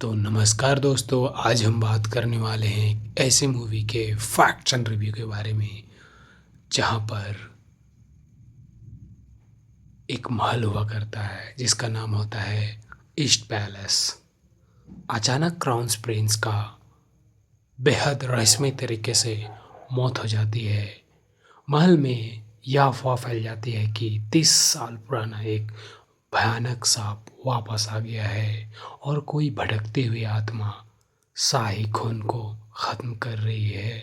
तो नमस्कार दोस्तों, आज हम बात करने वाले हैं एक ऐसे मूवी के फैक्ट्स एंड रिव्यू के बारे में जहां पर एक महल हुआ करता है जिसका नाम होता है ईस्ट पैलेस। अचानक क्राउन प्रिंस का बेहद रहस्यमय तरीके से मौत हो जाती है। महल में यह अफवाह फैल जाती है कि 30 साल पुराना एक भयानक सांप वापस आ गया है और कोई भटकती हुई आत्मा शाही खून को ख़त्म कर रही है।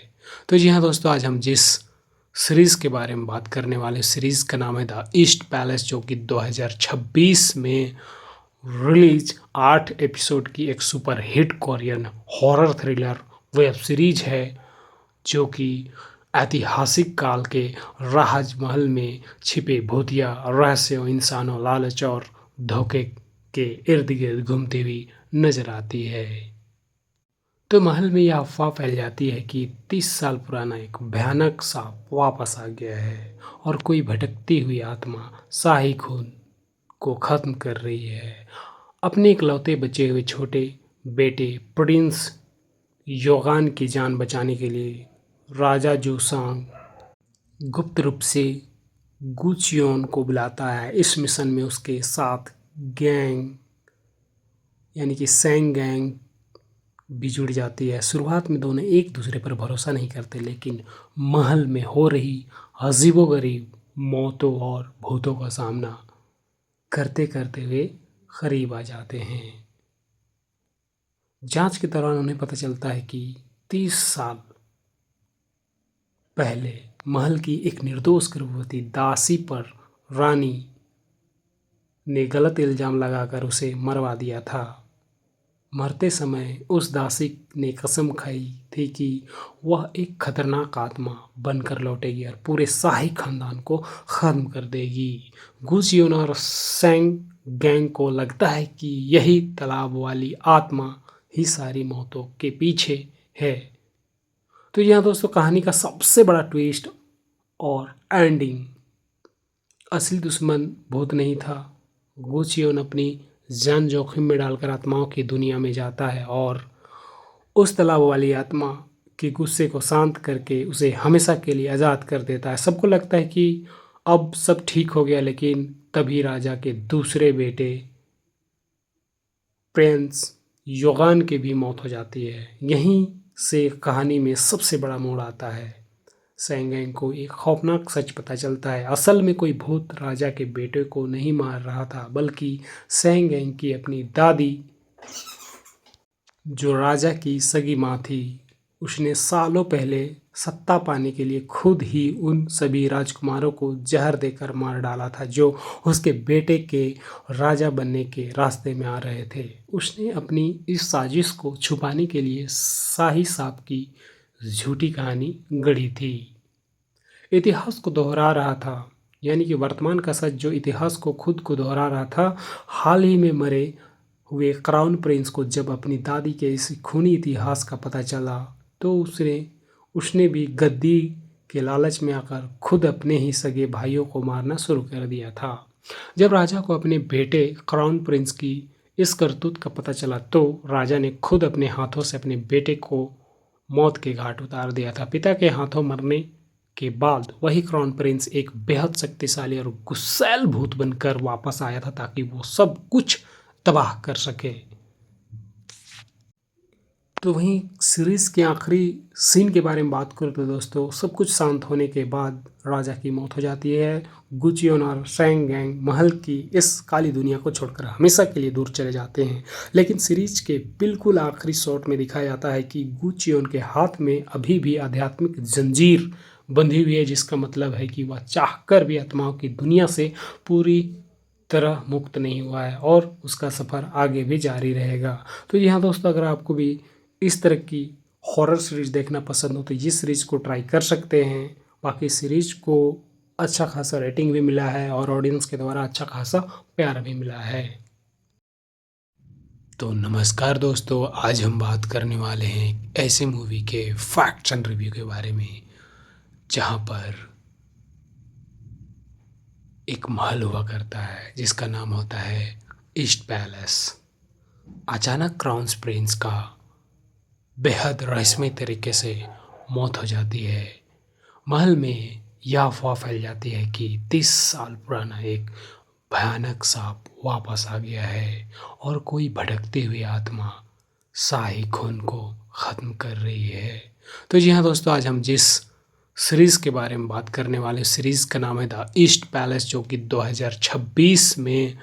तो जी हाँ दोस्तों, आज हम जिस सीरीज़ के बारे में बात करने वाले सीरीज़ का नाम है द ईस्ट पैलेस, जो कि 2026 में रिलीज 8 एपिसोड की एक super hit Korean horror thriller web series है, जो कि ऐतिहासिक काल के राजमहल में छिपे भूतिया रहस्यों, इंसानों, लालच और धोखे के इर्द गिर्द घूमती हुई नजर आती है। तो महल में यह अफवाह फैल जाती है कि 30 साल पुराना एक भयानक सांप वापस आ गया है और कोई भटकती हुई आत्मा शाही खून को खत्म कर रही है। अपने इकलौते बचे हुए छोटे बेटे प्रिंस योगान की जान बचाने के लिए राजा जोसांग गुप्त रूप से गुचियोन को बुलाता है। इस मिशन में उसके साथ गैंग यानी कि सैंग गैंग भी जुड़ जाती है। शुरुआत में दोनों एक दूसरे पर भरोसा नहीं करते, लेकिन महल में हो रही अजीबोगरीब मौतों और भूतों का सामना करते करते वे करीब आ जाते हैं। जांच के दौरान उन्हें पता चलता है कि 30 साल पहले महल की एक निर्दोष गर्भवती दासी पर रानी ने गलत इल्जाम लगाकर उसे मरवा दिया था। मरते समय उस दासी ने कसम खाई थी कि वह एक खतरनाक आत्मा बनकर लौटेगी और पूरे शाही खानदान को खत्म कर देगी। गुजियोन और सैंग गैंग को लगता है कि यही तालाब वाली आत्मा ही सारी मौतों के पीछे है। तो यहाँ दोस्तों, कहानी का सबसे बड़ा ट्विस्ट और एंडिंग, असली दुश्मन भूत नहीं था। गुचियोन अपनी जान जोखिम में डालकर आत्माओं की दुनिया में जाता है और उस तालाब वाली आत्मा के गुस्से को शांत करके उसे हमेशा के लिए आज़ाद कर देता है। सबको लगता है कि अब सब ठीक हो गया, लेकिन तभी राजा के दूसरे बेटे प्रिंस योगान की भी मौत हो जाती है। यहीं से कहानी में सबसे बड़ा मोड़ आता है। सैंगैंग को एक खौफनाक सच पता चलता है। असल में कोई भूत राजा के बेटे को नहीं मार रहा था, बल्कि सैंगैंग की अपनी दादी, जो राजा की सगी माँ थी। उसने सालों पहले सत्ता पाने के लिए खुद ही उन सभी राजकुमारों को जहर देकर मार डाला था, जो उसके बेटे के राजा बनने के रास्ते में आ रहे थे। उसने अपनी इस साजिश को छुपाने के लिए शाही सांप की झूठी कहानी गढ़ी थी। इतिहास को दोहरा रहा था, यानी कि वर्तमान का सच जो इतिहास को खुद को दोहरा रहा था। हाल ही में मरे हुए क्राउन प्रिंस को जब अपनी दादी के इस खूनी इतिहास का पता चला, तो उसने भी गद्दी के लालच में आकर खुद अपने ही सगे भाइयों को मारना शुरू कर दिया था। जब राजा को अपने बेटे क्राउन प्रिंस की इस करतूत का पता चला, तो राजा ने खुद अपने हाथों से अपने बेटे को मौत के घाट उतार दिया था। पिता के हाथों मरने के बाद वही क्राउन प्रिंस एक बेहद शक्तिशाली और गुस्सैल भूत बनकर वापस आया था, ताकि वो सब कुछ तबाह कर सके। तो वहीं सीरीज के आखिरी सीन के बारे में बात करूँ तो दोस्तों, सब कुछ शांत होने के बाद राजा की मौत हो जाती है। गुचियोन और सैंग गैंग महल की इस काली दुनिया को छोड़कर हमेशा के लिए दूर चले जाते हैं। लेकिन सीरीज के बिल्कुल आखिरी शॉट में दिखाया जाता है कि गुचियोन के हाथ में अभी भी आध्यात्मिक जंजीर बंधी हुई है, जिसका मतलब है कि वह चाहकर भी आत्माओं की दुनिया से पूरी तरह मुक्त नहीं हुआ है और उसका सफ़र आगे भी जारी रहेगा। तो यहाँ दोस्तों, अगर आपको भी इस तरह की हॉरर सीरीज देखना पसंद हो तो ये सीरीज़ को ट्राई कर सकते हैं। बाकी सीरीज को अच्छा खासा रेटिंग भी मिला है और ऑडियंस के द्वारा अच्छा खासा प्यार भी मिला है। तो नमस्कार दोस्तों, आज हम बात करने वाले हैं ऐसे मूवी के फैक्ट्स एंड रिव्यू के बारे में जहाँ पर एक महल हुआ करता है जिसका नाम होता है ईस्ट पैलेस। अचानक क्राउन प्रिंस का बेहद रहस्यमय तरीके से मौत हो जाती है। महल में यह अफवाह फैल जाती है कि 30 साल पुराना एक भयानक सांप वापस आ गया है और कोई भटकती हुई आत्मा शाही खून को ख़त्म कर रही है। तो जी हाँ दोस्तों, आज हम जिस सीरीज़ के बारे में बात करने वाले सीरीज़ का नाम है द ईस्ट पैलेस, जो कि 2026 में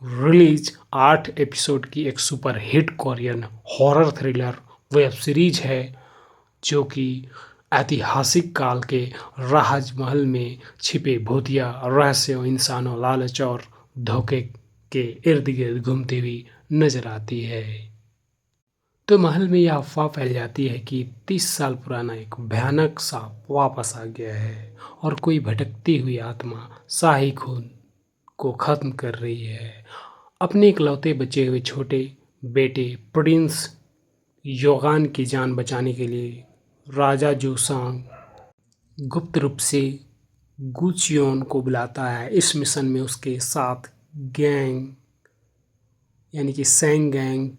रिलीज 8 एपिसोड की एक super hit Korean horror thriller web series है, जो कि ऐतिहासिक काल के राजमहल में छिपे भूतिया रहस्यों, इंसानों, लालच और धोखे के इर्द गिर्द घूमती हुई नजर आती है। तो महल में यह अफवाह फैल जाती है कि 30 साल पुराना एक भयानक सांप वापस आ गया है और कोई भटकती हुई आत्मा शाही खून को खत्म कर रही है। अपने इकलौते बचे हुए छोटे बेटे प्रिंस योगान की जान बचाने के लिए राजा जोसांग गुप्त रूप से गुचियोन को बुलाता है। इस मिशन में उसके साथ गैंग यानी कि सैंग गैंग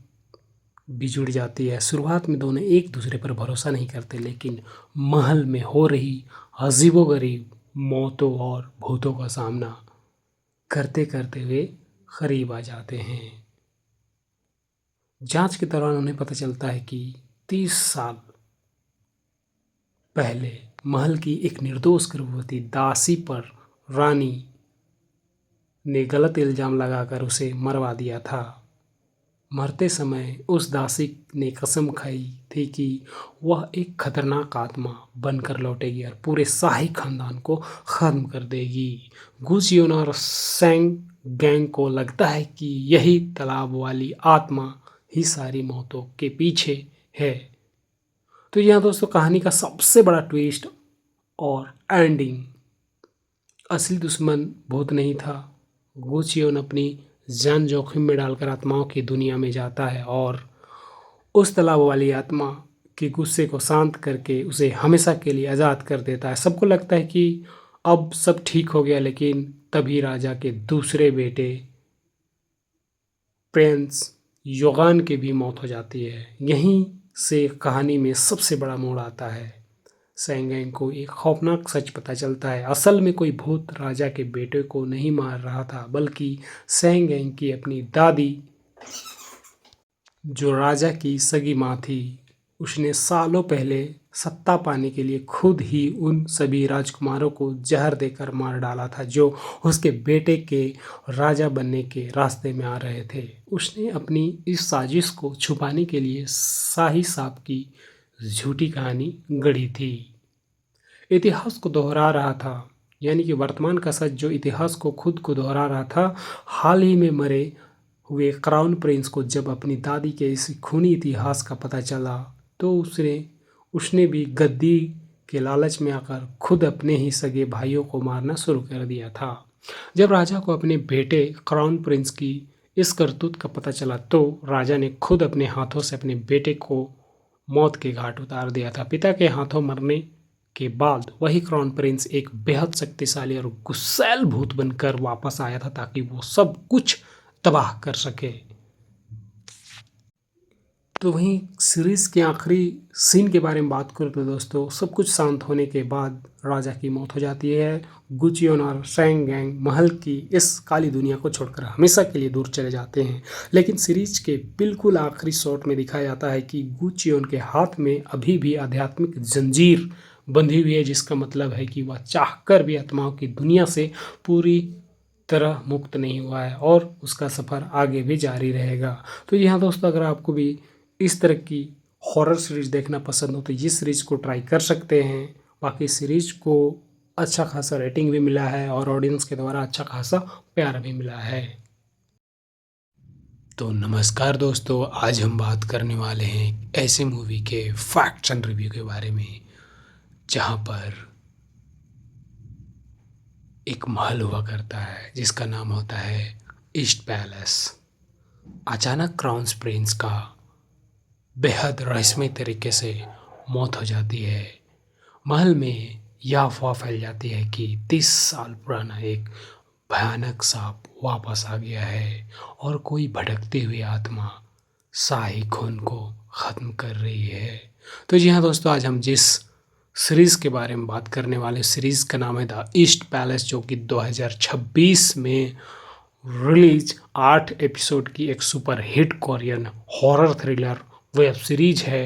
भी जुड़ जाती है। शुरुआत में दोनों एक दूसरे पर भरोसा नहीं करते, लेकिन महल में हो रही अजीबोगरीब मौतों और भूतों का सामना करते करते वे करीब आ जाते हैं। जांच के दौरान उन्हें पता चलता है कि 30 साल पहले महल की एक निर्दोष गर्भवती दासी पर रानी ने गलत इल्जाम लगाकर उसे मरवा दिया था। मरते समय उस दासी ने कसम खाई थी कि वह एक खतरनाक आत्मा बनकर लौटेगी और पूरे शाही खानदान को खत्म कर देगी। गुजियोन और सैंग गैंग को लगता है कि यही तालाब वाली आत्मा ही सारी मौतों के पीछे है। तो यहाँ दोस्तों कहानी का सबसे बड़ा ट्विस्ट और एंडिंग, असली दुश्मन भूत नहीं था। गुचियोन अपनी जान जोखिम में डालकर आत्माओं की दुनिया में जाता है और उस तालाब वाली आत्मा के गुस्से को शांत करके उसे हमेशा के लिए आज़ाद कर देता है। सबको लगता है कि अब सब ठीक हो गया, लेकिन तभी राजा के दूसरे बेटे प्रिंस योगान की भी मौत हो जाती है। यहीं से कहानी में सबसे बड़ा मोड़ आता है। सैंगैंग को एक खौफनाक सच पता चलता है। असल में कोई भूत राजा के बेटे को नहीं मार रहा था, बल्कि सैंगैंग की अपनी दादी, जो राजा की सगी माँ थी। उसने सालों पहले सत्ता पाने के लिए खुद ही उन सभी राजकुमारों को जहर देकर मार डाला था, जो उसके बेटे के राजा बनने के रास्ते में आ रहे थे। उसने अपनी इस साजिश को छुपाने के लिए शाही सांप की झूठी कहानी गढ़ी थी। इतिहास को दोहरा रहा था, यानी कि वर्तमान का सच जो इतिहास को खुद को दोहरा रहा था। हाल ही में मरे हुए क्राउन प्रिंस को जब अपनी दादी के इस खूनी इतिहास का पता चला, तो उसने भी गद्दी के लालच में आकर खुद अपने ही सगे भाइयों को मारना शुरू कर दिया था। जब राजा को अपने बेटे क्राउन प्रिंस की इस करतूत का पता चला, तो राजा ने खुद अपने हाथों से अपने बेटे को मौत के घाट उतार दिया था। पिता के हाथों मरने के बाद वही क्राउन प्रिंस एक बेहद शक्तिशाली और गुस्सैल भूत बनकर वापस आया था, ताकि वो सब कुछ तबाह कर सके। तो वहीं सीरीज के आखिरी सीन के बारे में बात करूँ तो दोस्तों, सब कुछ शांत होने के बाद राजा की मौत हो जाती है। गुचियोन और सैंग गैंग महल की इस काली दुनिया को छोड़कर हमेशा के लिए दूर चले जाते हैं। लेकिन सीरीज के बिल्कुल आखिरी शॉट में दिखाया जाता है कि गुचियोन के हाथ में अभी भी आध्यात्मिक जंजीर बंधी हुई है, जिसका मतलब है कि वह चाहकर भी आत्माओं की दुनिया से पूरी तरह मुक्त नहीं हुआ है और उसका सफ़र आगे भी जारी रहेगा। तो यहाँ दोस्तों, अगर आपको भी इस तरह की हॉरर सीरीज़ देखना पसंद हो तो ये सीरीज़ को ट्राई कर सकते हैं। बाकी सीरीज़ को अच्छा खासा रेटिंग भी मिला है और ऑडियंस के द्वारा अच्छा खासा प्यार भी मिला है। तो नमस्कार दोस्तों, आज हम बात करने वाले हैं ऐसे मूवी के फैक्ट्स एंड रिव्यू के बारे में, जहाँ पर एक महल हुआ करता है जिसका नाम होता है ईस्ट पैलेस। अचानक क्राउन प्रिंस का बेहद रहस्यमय तरीके से मौत हो जाती है। महल में यह अफवाह फैल जाती है कि 30 साल पुराना एक भयानक सांप वापस आ गया है और कोई भटकती हुई आत्मा शाही खून को ख़त्म कर रही है। तो जी हाँ दोस्तों, आज हम जिस सीरीज़ के बारे में बात करने वाले सीरीज़ का नाम है द ईस्ट पैलेस, जो कि 2026 में रिलीज 8 एपिसोड की एक super hit Korean horror thriller web series है,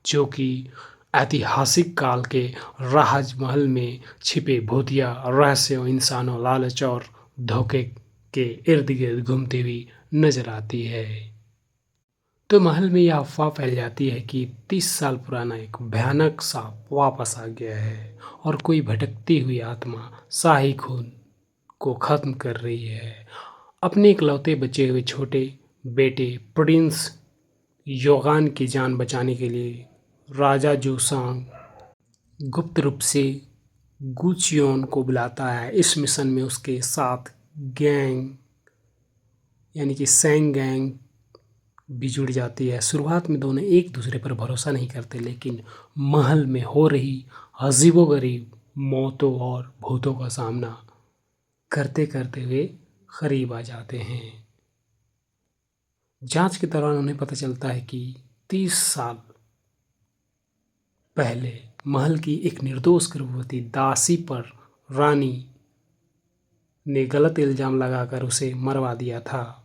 जो कि ऐतिहासिक काल के राजमहल में छिपे भूतिया रहस्यों, इंसानों, लालच और धोखे के इर्द गिर्द घूमती हुई नजर आती है। तो महल में यह अफवाह फैल जाती है कि 30 साल पुराना एक भयानक सांप वापस आ गया है और कोई भटकती हुई आत्मा शाही खून को खत्म कर रही है। अपने इकलौते बचे हुए छोटे बेटे प्रिंस योगान की जान बचाने के लिए राजा जूसांग गुप्त रूप से गुचियोन को बुलाता है। इस मिशन में उसके साथ गैंग यानी कि सैंग गैंग भी जुड़ जाती है। शुरुआत में दोनों एक दूसरे पर भरोसा नहीं करते, लेकिन महल में हो रही अजीबोगरीब मौतों और भूतों का सामना करते करते वे करीब आ जाते हैं। जांच के दौरान उन्हें पता चलता है कि 30 साल पहले महल की एक निर्दोष गर्भवती दासी पर रानी ने गलत इल्जाम लगाकर उसे मरवा दिया था।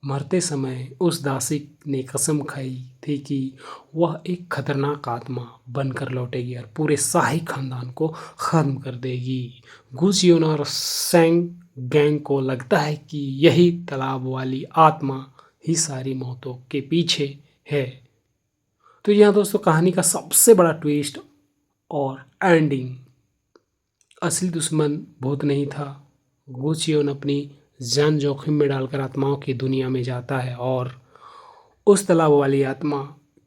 मरते समय उस दासी ने कसम खाई थी कि वह एक खतरनाक आत्मा बनकर लौटेगी और पूरे शाही खानदान को खत्म कर देगी। गुजियोन और सैंग गैंग को लगता है कि यही तालाब वाली आत्मा ही सारी मौतों के पीछे है। तो यहाँ दोस्तों, कहानी का सबसे बड़ा ट्विस्ट और एंडिंग, असली दुश्मन भूत नहीं था। गुचियोन अपनी जान जोखिम में डालकर आत्माओं की दुनिया में जाता है और उस तालाब वाली आत्मा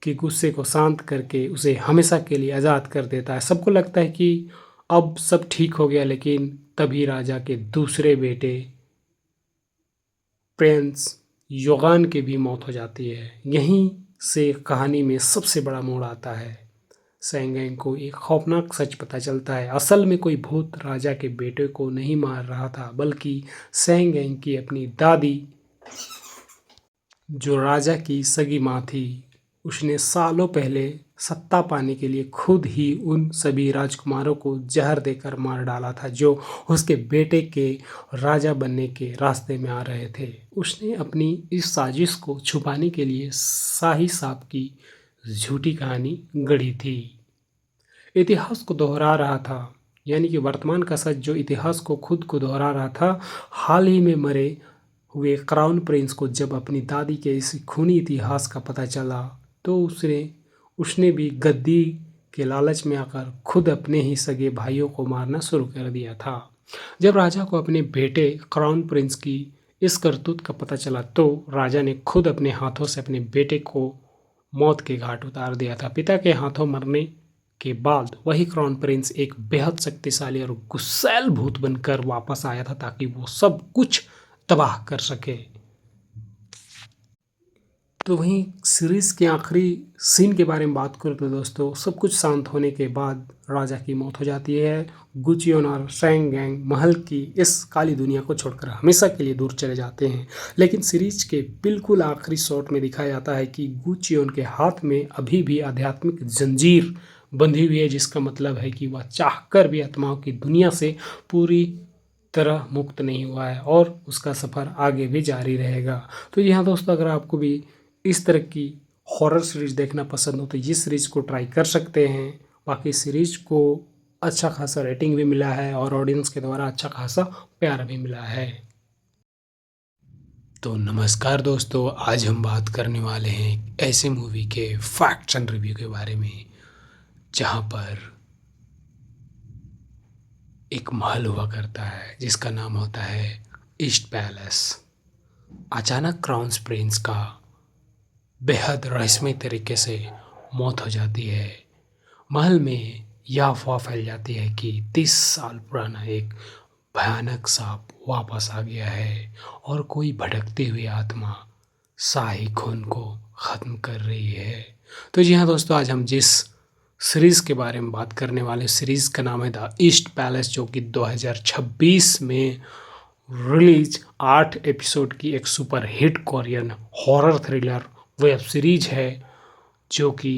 के गुस्से को शांत करके उसे हमेशा के लिए आज़ाद कर देता है। सबको लगता है कि अब सब ठीक हो गया, लेकिन तभी राजा के दूसरे बेटे प्रिंस योगान की भी मौत हो जाती है। यहीं से कहानी में सबसे बड़ा मोड़ आता है। सैंगैंग को एक खौफनाक सच पता चलता है। असल में कोई भूत राजा के बेटे को नहीं मार रहा था, बल्कि सैंगैंग की अपनी दादी, जो राजा की सगी माँ थी। उसने सालों पहले सत्ता पाने के लिए खुद ही उन सभी राजकुमारों को जहर देकर मार डाला था, जो उसके बेटे के राजा बनने के रास्ते में आ रहे थे। उसने अपनी इस साजिश को छुपाने के लिए शाही सांप की झूठी कहानी गढ़ी थी। इतिहास को दोहरा रहा था, यानी कि वर्तमान का सच जो इतिहास को खुद को दोहरा रहा था। हाल ही में मरे हुए क्राउन प्रिंस को जब अपनी दादी के इस खूनी इतिहास का पता चला, तो उसने भी गद्दी के लालच में आकर खुद अपने ही सगे भाइयों को मारना शुरू कर दिया था। जब राजा को अपने बेटे क्राउन प्रिंस की इस करतूत का पता चला, तो राजा ने खुद अपने हाथों से अपने बेटे को मौत के घाट उतार दिया था। पिता के हाथों मरने के बाद वही क्राउन प्रिंस एक बेहद शक्तिशाली और गुस्सैल भूत बनकर वापस आया था, ताकि वो सब कुछ तबाह कर सके। तो वहीं सीरीज के आखिरी सीन के बारे में बात करूँ तो दोस्तों, सब कुछ शांत होने के बाद राजा की मौत हो जाती है। गुचियोन और सैंग गैंग महल की इस काली दुनिया को छोड़कर हमेशा के लिए दूर चले जाते हैं। लेकिन सीरीज के बिल्कुल आखिरी शॉट में दिखाया जाता है कि गुचियोन के हाथ में अभी भी आध्यात्मिक जंजीर बंधी हुई है, जिसका मतलब है कि वह चाहकर भी आत्माओं की दुनिया से पूरी तरह मुक्त नहीं हुआ है और उसका सफ़र आगे भी जारी रहेगा। तो यहाँ दोस्तों, अगर आपको भी इस तरह की हॉरर सीरीज़ देखना पसंद हो तो ये सीरीज़ को ट्राई कर सकते हैं। बाकी सीरीज़ को अच्छा खासा रेटिंग भी मिला है और ऑडियंस के द्वारा अच्छा खासा प्यार भी मिला है। तो नमस्कार दोस्तों, आज हम बात करने वाले हैं ऐसे मूवी के फैक्ट्स एंड रिव्यू के बारे में, जहाँ पर एक महल हुआ करता है जिसका नाम होता है ईस्ट पैलेस। अचानक क्राउन प्रिंस का बेहद रहस्यमय तरीके से मौत हो जाती है। महल में यह अफवाह फैल जाती है कि 30 साल पुराना एक भयानक सांप वापस आ गया है और कोई भटकती हुई आत्मा शाही खून को ख़त्म कर रही है। तो जी हाँ दोस्तों, आज हम जिस सीरीज़ के बारे में बात करने वाले सीरीज़ का नाम है द ईस्ट पैलेस, जो कि 2026 में रिलीज 8 एपिसोड की एक super hit Korean horror thriller web series है जो कि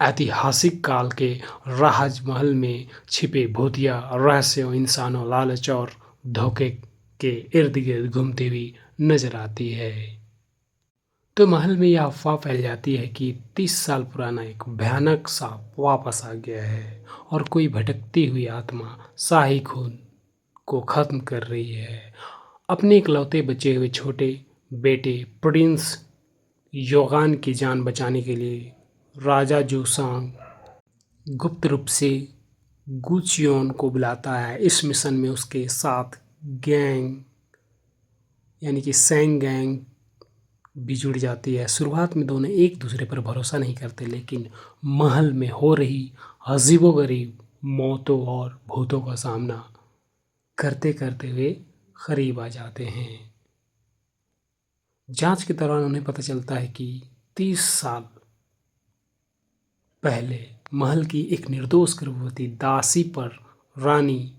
ऐतिहासिक काल के राजमहल में छिपे भूतिया रहस्यों, इंसानों, लालच और धोखे के इर्द गिर्द घूमती हुई नजर आती है। तो महल में यह अफवाह फैल जाती है कि 30 साल पुराना एक भयानक सांप वापस आ गया है और कोई भटकती हुई आत्मा शाही खून को खत्म कर रही है। अपने इकलौते बचे हुए छोटे बेटे प्रिंस योगान की जान बचाने के लिए राजा जूसांग गुप्त रूप से गुचियोन को बुलाता है। इस मिशन में उसके साथ गैंग यानी कि सैंग गैंग भी जुड़ जाती है। शुरुआत में दोनों एक दूसरे पर भरोसा नहीं करते, लेकिन महल में हो रही अजीबोगरीब मौतों और भूतों का सामना करते करते वे करीब आ जाते हैं। जांच के दौरान उन्हें पता चलता है कि 30 साल पहले महल की एक निर्दोष गर्भवती दासी पर रानी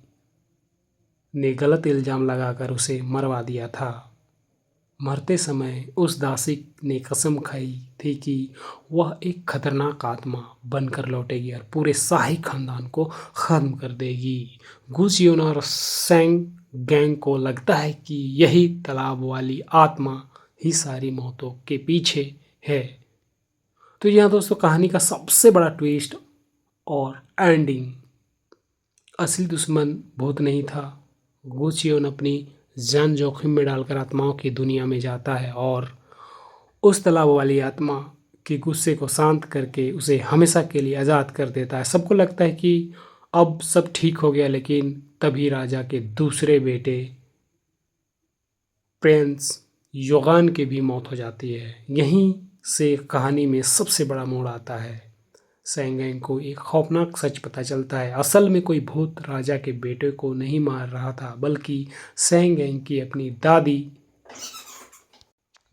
ने गलत इल्जाम लगाकर उसे मरवा दिया था। मरते समय उस दासी ने कसम खाई थी कि वह एक खतरनाक आत्मा बनकर लौटेगी और पूरे शाही खानदान को खत्म कर देगी। गुचियोन और सैंग गैंग को लगता है कि यही तालाब वाली आत्मा ही सारी मौतों के पीछे है। तो यहाँ दोस्तों कहानी का सबसे बड़ा ट्विस्ट और एंडिंग, असली दुश्मन भूत नहीं था। गुचियोन अपनी जान जोखिम में डालकर आत्माओं की दुनिया में जाता है और उस तालाब वाली आत्मा के गुस्से को शांत करके उसे हमेशा के लिए आज़ाद कर देता है। सबको लगता है कि अब सब ठीक हो गया, लेकिन तभी राजा के दूसरे बेटे प्रिंस योगान की भी मौत हो जाती है। यहीं से कहानी में सबसे बड़ा मोड़ आता है। सैंगैंग को एक खौफनाक सच पता चलता है। असल में कोई भूत राजा के बेटे को नहीं मार रहा था, बल्कि सैंगैंग की अपनी दादी,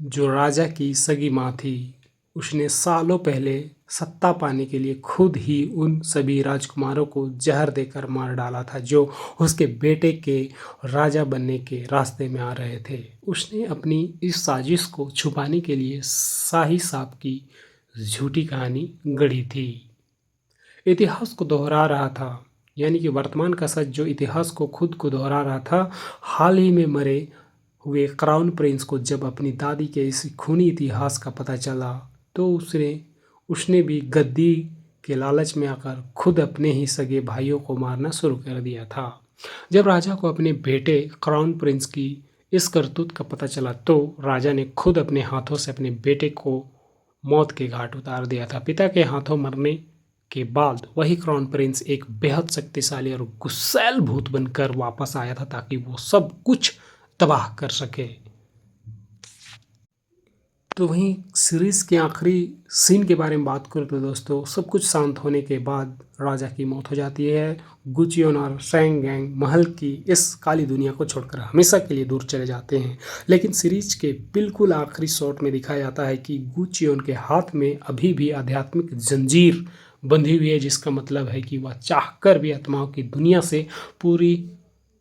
जो राजा की सगी माँ थी। उसने सालों पहले सत्ता पाने के लिए खुद ही उन सभी राजकुमारों को जहर देकर मार डाला था जो उसके बेटे के राजा बनने के रास्ते में आ रहे थे। उसने अपनी इस साजिश को छुपाने के लिए शाही सांप की झूठी कहानी गढ़ी थी। इतिहास को दोहरा रहा था, यानी कि वर्तमान का सच जो इतिहास को खुद को दोहरा रहा था। हाल ही में मरे हुए क्राउन प्रिंस को जब अपनी दादी के इस खूनी इतिहास का पता चला तो उसने भी गद्दी के लालच में आकर खुद अपने ही सगे भाइयों को मारना शुरू कर दिया था। जब राजा को अपने बेटे क्राउन प्रिंस की इस करतूत का पता चला तो राजा ने खुद अपने हाथों से अपने बेटे को मौत के घाट उतार दिया था। पिता के हाथों मरने के बाद वही क्राउन प्रिंस एक बेहद शक्तिशाली और गुस्सैल भूत बनकर वापस आया था ताकि वो सब कुछ तबाह कर सके। तो वहीं सीरीज के आखिरी सीन के बारे में बात करूँ तो दोस्तों सब कुछ शांत होने के बाद राजा की मौत हो जाती है। गुचियोन और सैंग गैंग महल की इस काली दुनिया को छोड़कर हमेशा के लिए दूर चले जाते हैं। लेकिन सीरीज के बिल्कुल आखिरी शॉट में दिखाया जाता है कि गुचियोन के हाथ में अभी भी आध्यात्मिक जंजीर बंधी हुई है, जिसका मतलब है कि वह चाहकर भी आत्माओं की दुनिया से पूरी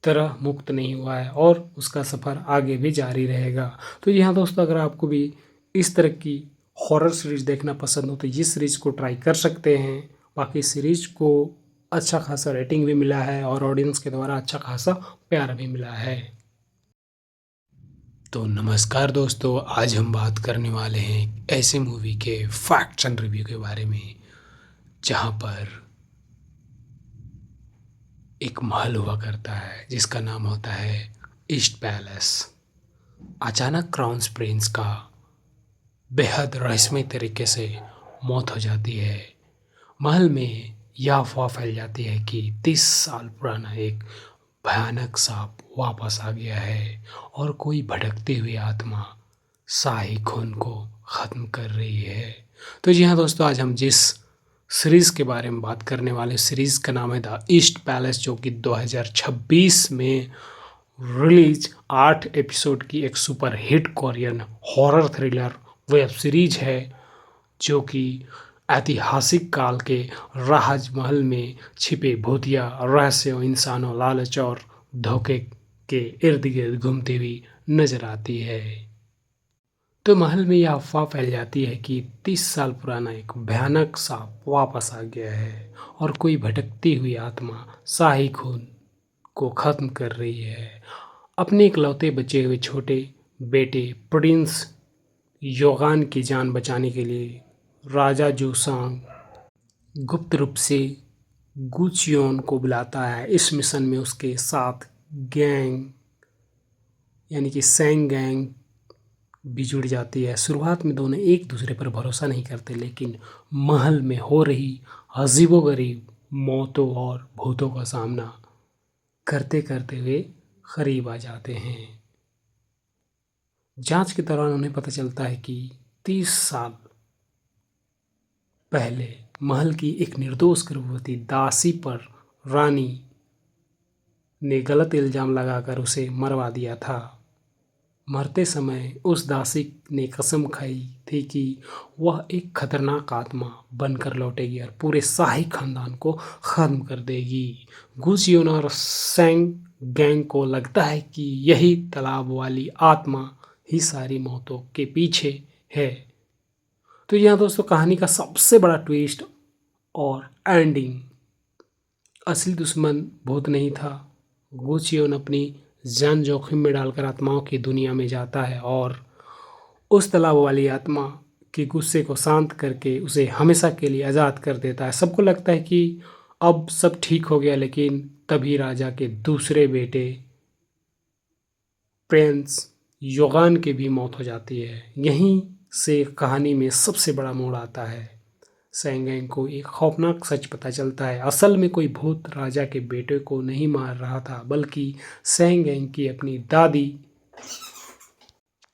तरह मुक्त नहीं हुआ है और उसका सफ़र आगे भी जारी रहेगा। तो यहाँ दोस्तों अगर आपको भी इस तरह की हॉरर सीरीज देखना पसंद हो तो ये सीरीज को ट्राई कर सकते हैं। बाकी सीरीज को अच्छा खासा रेटिंग भी मिला है और ऑडियंस के द्वारा अच्छा खासा प्यार भी मिला है। तो नमस्कार दोस्तों, आज हम बात करने वाले हैं ऐसे मूवी के फैक्ट्स एंड रिव्यू के बारे में जहाँ पर एक महल हुआ करता है जिसका नाम होता है ईस्ट पैलेस। अचानक क्राउन प्रिंस का बेहद रहस्यमय तरीके से मौत हो जाती है। महल में यह अफवाह फैल जाती है कि 30 साल पुराना एक भयानक सांप वापस आ गया है और कोई भटकती हुई आत्मा शाही खून को ख़त्म कर रही है। तो जी हाँ दोस्तों, आज हम जिस सीरीज़ के बारे में बात करने वाले सीरीज़ का नाम है द ईस्ट पैलेस, जो कि 2026 में रिलीज 8 एपिसोड की एक super hit Korean horror thriller web series है जो कि ऐतिहासिक काल के राजमहल में छिपे भूतिया रहस्यों, इंसानों, लालच और धोखे के इर्द गिर्द घूमती हुई नजर आती है। तो महल में यह अफवाह फैल जाती है कि 30 साल पुराना एक भयानक सांप वापस आ गया है और कोई भटकती हुई आत्मा शाही खून को खत्म कर रही है। अपने इकलौते बचे हुए छोटे बेटे प्रिंस योगान की जान बचाने के लिए राजा जोसांग गुप्त रूप से गुचियोन को बुलाता है। इस मिशन में उसके साथ गैंग यानी कि सैंग गैंग भी जुड़ जाती है। शुरुआत में दोनों एक दूसरे पर भरोसा नहीं करते, लेकिन महल में हो रही अजीबोगरीब मौतों और भूतों का सामना करते करते वे करीब आ जाते हैं। जांच के दौरान उन्हें पता चलता है कि 30 साल पहले महल की एक निर्दोष गर्भवती दासी पर रानी ने गलत इल्जाम लगाकर उसे मरवा दिया था। मरते समय उस दासी ने कसम खाई थी कि वह एक खतरनाक आत्मा बनकर लौटेगी और पूरे शाही खानदान को खत्म कर देगी। गुचियोन और सैंग गैंग को लगता है कि यही तालाब वाली आत्मा ही सारी मौतों के पीछे है। तो यहाँ दोस्तों कहानी का सबसे बड़ा ट्विस्ट और एंडिंग, असली दुश्मन भूत नहीं था। गुचियोन अपनी जान जोखिम में डालकर आत्माओं की दुनिया में जाता है और उस तालाब वाली आत्मा के गुस्से को शांत करके उसे हमेशा के लिए आज़ाद कर देता है। सबको लगता है कि अब सब ठीक हो गया, लेकिन तभी राजा के दूसरे बेटे प्रिंस योगान की भी मौत हो जाती है। यहीं से कहानी में सबसे बड़ा मोड़ आता है। सैंगैंग को एक खौफनाक सच पता चलता है। असल में कोई भूत राजा के बेटे को नहीं मार रहा था, बल्कि सैंगैंग की अपनी दादी,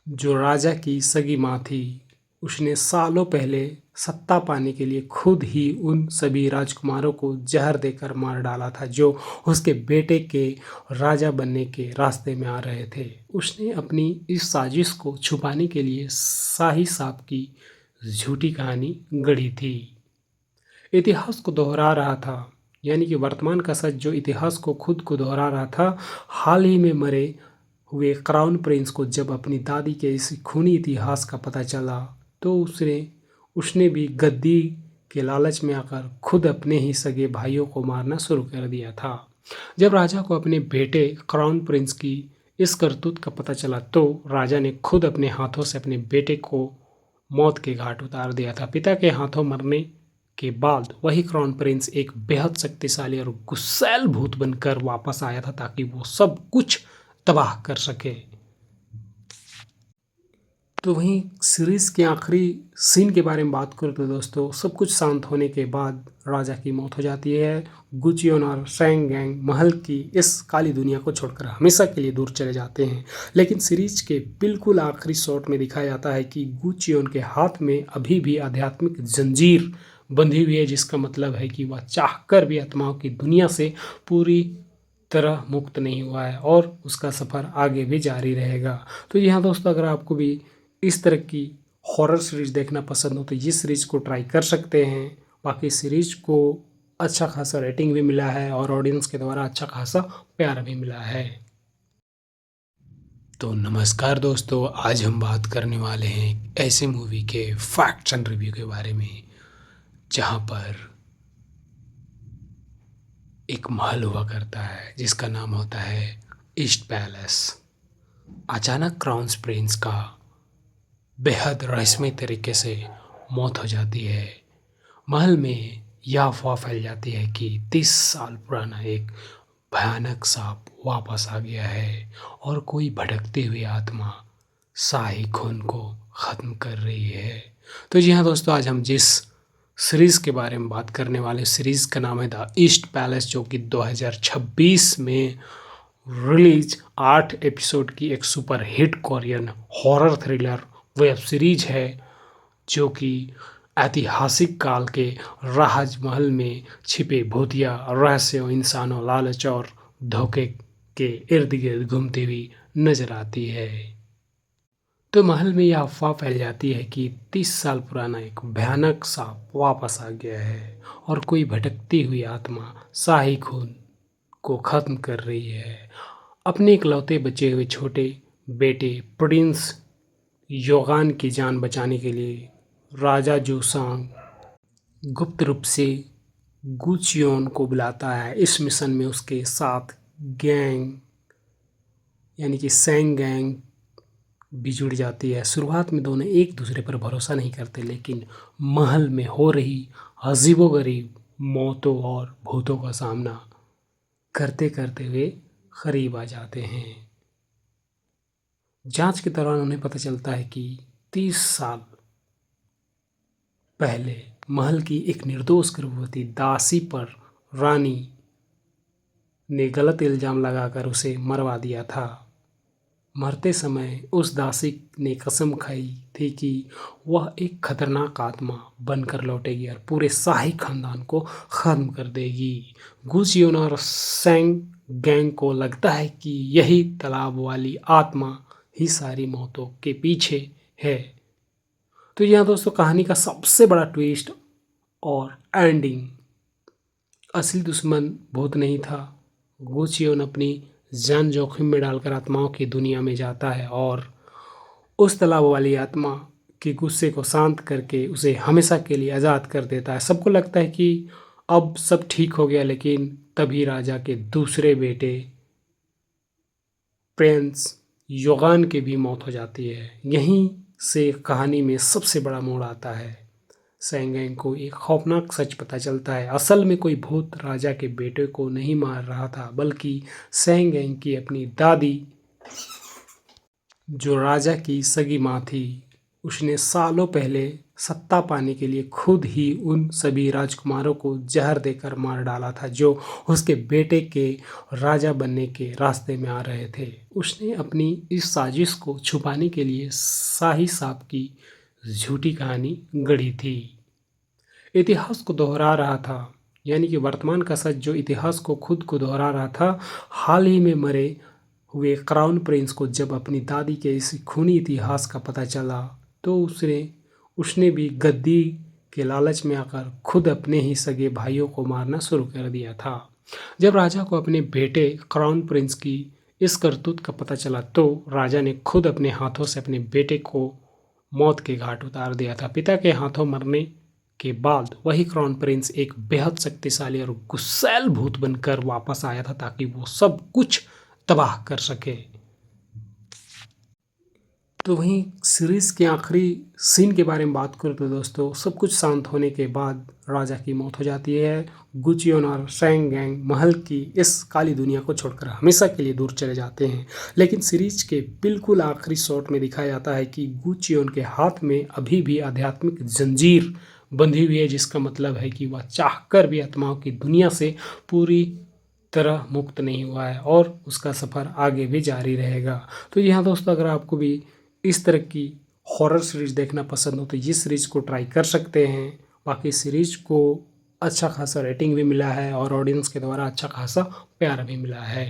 जो राजा की सगी माँ थी। उसने सालों पहले सत्ता पाने के लिए खुद ही उन सभी राजकुमारों को जहर देकर मार डाला था, जो उसके बेटे के राजा बनने के रास्ते में आ रहे थे। उसने अपनी इस साजिश को छुपाने के लिए शाही सांप की झूठी कहानी गढ़ी थी। इतिहास को दोहरा रहा था, यानी कि वर्तमान का सच जो इतिहास को खुद को दोहरा रहा था। हाल ही में मरे हुए क्राउन प्रिंस को जब अपनी दादी के इस खूनी इतिहास का पता चला, तो उसने भी गद्दी के लालच में आकर खुद अपने ही सगे भाइयों को मारना शुरू कर दिया था। जब राजा को अपने बेटे क्राउन प्रिंस की इस करतूत का पता चला, तो राजा ने खुद अपने हाथों से अपने बेटे को मौत के घाट उतार दिया था। पिता के हाथों मरने के बाद वही क्राउन प्रिंस एक बेहद शक्तिशाली और गुस्सैल भूत बनकर वापस आया था, ताकि वो सब कुछ तबाह कर सके। तो वहीं सीरीज़ के आखिरी सीन के बारे में बात करूँ तो दोस्तों, सब कुछ शांत होने के बाद राजा की मौत हो जाती है। गुचियोन और सैंग गैंग महल की इस काली दुनिया को छोड़कर हमेशा के लिए दूर चले जाते हैं। लेकिन सीरीज के बिल्कुल आखिरी शॉट में दिखाया जाता है कि गुचियोन के हाथ में अभी भी आध्यात्मिक जंजीर बंधी हुई है, जिसका मतलब है कि वह चाहकर भी आत्माओं की दुनिया से पूरी तरह मुक्त नहीं हुआ है और उसका सफ़र आगे भी जारी रहेगा। तो यहाँ दोस्तों, अगर आपको भी इस तरह की हॉरर सीरीज़ देखना पसंद हो तो ये सीरीज़ को ट्राई कर सकते हैं। बाकी सीरीज़ को अच्छा खासा रेटिंग भी मिला है और ऑडियंस के द्वारा अच्छा खासा प्यार भी मिला है। तो नमस्कार दोस्तों, आज हम बात करने वाले हैं ऐसे मूवी के फैक्ट्स एंड रिव्यू के बारे में, जहाँ पर एक महल हुआ करता है जिसका नाम होता है ईस्ट पैलेस। अचानक क्राउन प्रिंस का बेहद रहस्यमय तरीके से मौत हो जाती है। महल में यह अफवाह फैल जाती है कि 30 साल पुराना एक भयानक सांप वापस आ गया है और कोई भटकती हुई आत्मा शाही खून को ख़त्म कर रही है। तो जी हाँ दोस्तों, आज हम जिस सीरीज़ के बारे में बात करने वाले सीरीज़ का नाम है द ईस्ट पैलेस, जो कि 2026 में रिलीज 8 एपिसोड की एक super hit Korean horror thriller web series है, जो कि ऐतिहासिक काल के राजमहल में छिपे भूतिया रहस्यों, इंसानों, लालच और धोखे के इर्द गिर्द घूमती हुई नजर आती है। तो महल में यह अफवाह फैल जाती है कि 30 साल पुराना एक भयानक सांप वापस आ गया है और कोई भटकती हुई आत्मा शाही खून को खत्म कर रही है। अपने इकलौते बचे हुए छोटे बेटे प्रिंस योगान की जान बचाने के लिए राजा जोसांग गुप्त रूप से गुचियोन को बुलाता है। इस मिशन में उसके साथ गैंग यानी कि सैंग गैंग भी जुड़ जाती है। शुरुआत में दोनों एक दूसरे पर भरोसा नहीं करते, लेकिन महल में हो रही अजीबोगरीब मौतों और भूतों का सामना करते करते वे करीब आ जाते हैं। जांच के दौरान उन्हें पता चलता है कि 30 साल पहले महल की एक निर्दोष गर्भवती दासी पर रानी ने गलत इल्जाम लगाकर उसे मरवा दिया था। मरते समय उस दासी ने कसम खाई थी कि वह एक खतरनाक आत्मा बनकर लौटेगी और पूरे शाही खानदान को खत्म कर देगी। गुजियोन और सैंग गैंग को लगता है कि यही तालाब वाली आत्मा ही सारी मौतों के पीछे है। तो यहाँ दोस्तों कहानी का सबसे बड़ा ट्विस्ट और एंडिंग, असली दुश्मन भूत नहीं था। गुचियोन अपनी जान जोखिम में डालकर आत्माओं की दुनिया में जाता है और उस तालाब वाली आत्मा के गुस्से को शांत करके उसे हमेशा के लिए आज़ाद कर देता है। सबको लगता है कि अब सब ठीक हो गया, लेकिन तभी राजा के दूसरे बेटे प्रिंस योगान की भी मौत हो जाती है। यहीं से कहानी में सबसे बड़ा मोड़ आता है। सैंगैंग को एक खौफनाक सच पता चलता है। असल में कोई भूत राजा के बेटे को नहीं मार रहा था, बल्कि सैंगैंग की अपनी दादी, जो राजा की सगी माँ थी। उसने सालों पहले सत्ता पाने के लिए खुद ही उन सभी राजकुमारों को जहर देकर मार डाला था, जो उसके बेटे के राजा बनने के रास्ते में आ रहे थे। उसने अपनी इस साजिश को छुपाने के लिए शाही सांप की झूठी कहानी गढ़ी थी। इतिहास को दोहरा रहा था, यानी कि वर्तमान का सच जो इतिहास को खुद को दोहरा रहा था। हाल ही में मरे हुए क्राउन प्रिंस को जब अपनी दादी के इस खूनी इतिहास का पता चला, तो उसने भी गद्दी के लालच में आकर खुद अपने ही सगे भाइयों को मारना शुरू कर दिया था। जब राजा को अपने बेटे क्राउन प्रिंस की इस करतूत का पता चला, तो राजा ने खुद अपने हाथों से अपने बेटे को मौत के घाट उतार दिया था। पिता के हाथों मरने के बाद वही क्राउन प्रिंस एक बेहद शक्तिशाली और गुस्सैल भूत बनकर वापस आया था, ताकि वो सब कुछ तबाह कर सके। तो वहीं सीरीज के आखिरी सीन के बारे में बात करूँ तो दोस्तों, सब कुछ शांत होने के बाद राजा की मौत हो जाती है। गुचियोन और सैंग गैंग महल की इस काली दुनिया को छोड़कर हमेशा के लिए दूर चले जाते हैं। लेकिन सीरीज के बिल्कुल आखिरी शॉट में दिखाया जाता है कि गुचियोन के हाथ में अभी भी आध्यात्मिक जंजीर बंधी हुई है, जिसका मतलब है कि वह चाहकर भी आत्माओं की दुनिया से पूरी तरह मुक्त नहीं हुआ है और उसका सफ़र आगे भी जारी रहेगा। तो यहाँ दोस्तों, अगर आपको भी इस तरह की हॉरर सीरीज देखना पसंद हो तो ये सीरीज को ट्राई कर सकते हैं। बाकी सीरीज को अच्छा खासा रेटिंग भी मिला है और ऑडियंस के द्वारा अच्छा खासा प्यार भी मिला है।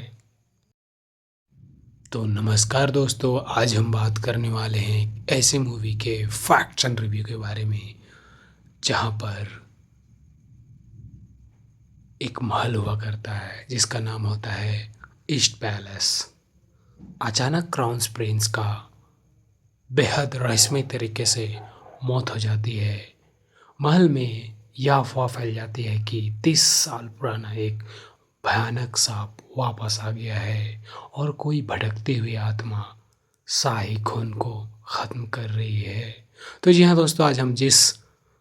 तो नमस्कार दोस्तों, आज हम बात करने वाले हैं ऐसे मूवी के फैक्ट्स एंड रिव्यू के बारे में, जहाँ पर एक महल हुआ करता है जिसका नाम होता है ईस्ट पैलेस। अचानक क्राउन प्रिंस का बेहद रहस्यमय तरीके से मौत हो जाती है। महल में यह अफवाह फैल जाती है कि 30 साल पुराना एक भयानक सांप वापस आ गया है और कोई भटकती हुई आत्मा शाही खून को ख़त्म कर रही है। तो जी हाँ दोस्तों, आज हम जिस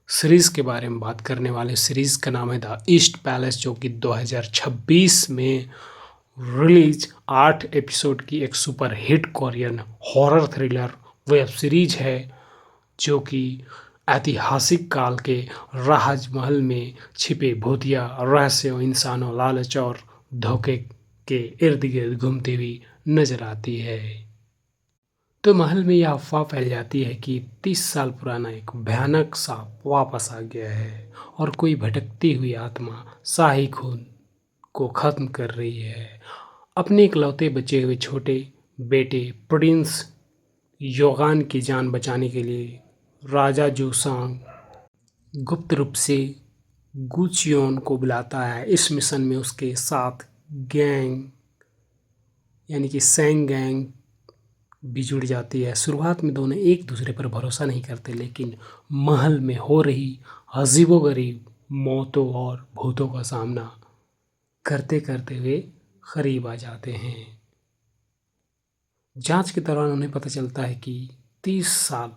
सीरीज़ के बारे में बात करने वाले सीरीज़ का नाम है द ईस्ट पैलेस, जो कि 2026 में रिलीज 8 एपिसोड की एक super hit Korean horror thriller web series है, जो कि ऐतिहासिक काल के राजमहल में छिपे भूतिया रहस्यों, इंसानों, लालच और धोखे के इर्द गिर्द घूमती हुई नजर आती है। तो महल में यह अफवाह फैल जाती है कि 30 साल पुराना एक भयानक सांप वापस आ गया है और कोई भटकती हुई आत्मा शाही खून को खत्म कर रही है। अपने इकलौते बचे हुए छोटे बेटे प्रिंस योगान की जान बचाने के लिए राजा जोसांग गुप्त रूप से गुचियोन को बुलाता है। इस मिशन में उसके साथ गैंग यानी कि सैंग गैंग बिजुड़ जाती है। शुरुआत में दोनों एक दूसरे पर भरोसा नहीं करते, लेकिन महल में हो रही अजीबोगरीब मौतों और भूतों का सामना करते करते वे करीब आ जाते हैं। जांच के दौरान उन्हें पता चलता है कि 30 साल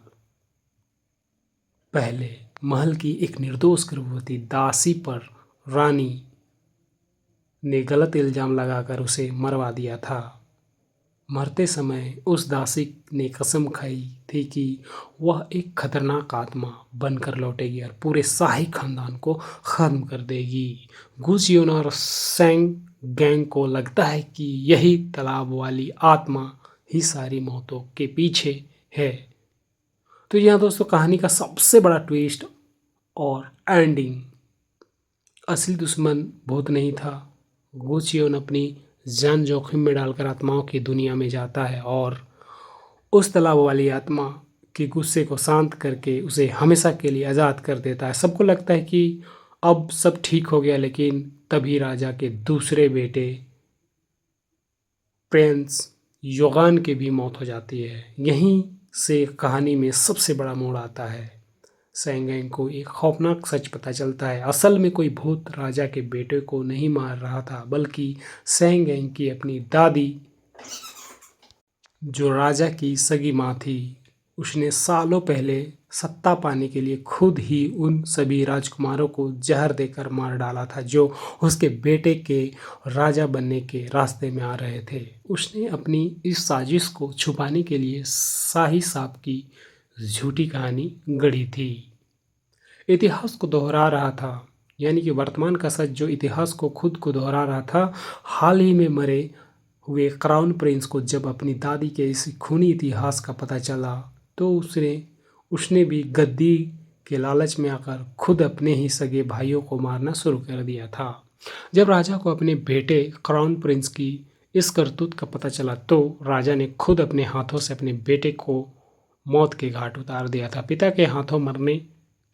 पहले महल की एक निर्दोष गर्भवती दासी पर रानी ने गलत इल्जाम लगाकर उसे मरवा दिया था। मरते समय उस दासी ने कसम खाई थी कि वह एक खतरनाक आत्मा बनकर लौटेगी और पूरे शाही खानदान को खत्म कर देगी। गुजियोन और सेंग गैंग को लगता है कि यही तालाब वाली आत्मा ही सारी मौतों के पीछे है। तो यहाँ दोस्तों कहानी का सबसे बड़ा ट्विस्ट और एंडिंग, असली दुश्मन भूत नहीं था। गुचियोन अपनी जान जोखिम में डालकर आत्माओं की दुनिया में जाता है और उस तालाब वाली आत्मा के गुस्से को शांत करके उसे हमेशा के लिए आज़ाद कर देता है। सबको लगता है कि अब सब ठीक हो गया, लेकिन तभी राजा के दूसरे बेटे प्रिंस योगान की भी मौत हो जाती है। यहीं से कहानी में सबसे बड़ा मोड़ आता है। सेंगेंग को एक खौफनाक सच पता चलता है। असल में कोई भूत राजा के बेटे को नहीं मार रहा था, बल्कि सेंगेंग की अपनी दादी, जो राजा की सगी माँ थी। उसने सालों पहले सत्ता पाने के लिए खुद ही उन सभी राजकुमारों को जहर देकर मार डाला था, जो उसके बेटे के राजा बनने के रास्ते में आ रहे थे। उसने अपनी इस साजिश को छुपाने के लिए शाही सांप की झूठी कहानी गढ़ी थी। इतिहास को दोहरा रहा था, यानी कि वर्तमान का सच जो इतिहास को खुद को दोहरा रहा था। हाल ही में मरे हुए क्राउन प्रिंस को जब अपनी दादी के इस खूनी इतिहास का पता चला, तो उसने भी गद्दी के लालच में आकर खुद अपने ही सगे भाइयों को मारना शुरू कर दिया था। जब राजा को अपने बेटे क्राउन प्रिंस की इस करतूत का पता चला, तो राजा ने खुद अपने हाथों से अपने बेटे को मौत के घाट उतार दिया था। पिता के हाथों मरने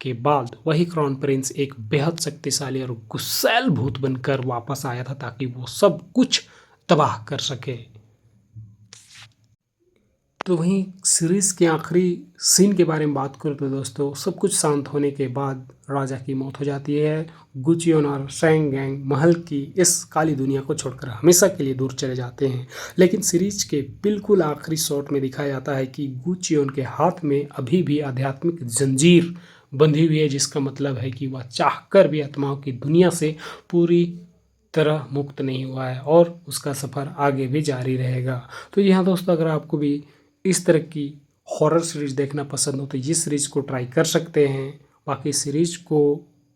के बाद वही क्राउन प्रिंस एक बेहद शक्तिशाली और गुस्सैल भूत बनकर वापस आया था, ताकि वो सब कुछ तबाह कर सके। तो वहीं सीरीज के आखिरी सीन के बारे में बात करूँ तो दोस्तों, सब कुछ शांत होने के बाद राजा की मौत हो जाती है। गुचियोन और सेंग गैंग महल की इस काली दुनिया को छोड़कर हमेशा के लिए दूर चले जाते हैं। लेकिन सीरीज के बिल्कुल आखिरी शॉट में दिखाया जाता है कि गुचियोन के हाथ में अभी भी आध्यात्मिक जंजीर बंधी हुई है, जिसका मतलब है कि वह चाहकर भी आत्माओं की दुनिया से पूरी तरह मुक्त नहीं हुआ है और उसका सफ़र आगे भी जारी रहेगा। तो यहाँ दोस्तों, अगर आपको भी इस तरह की हॉरर सीरीज देखना पसंद हो तो ये सीरीज को ट्राई कर सकते हैं। बाकी सीरीज को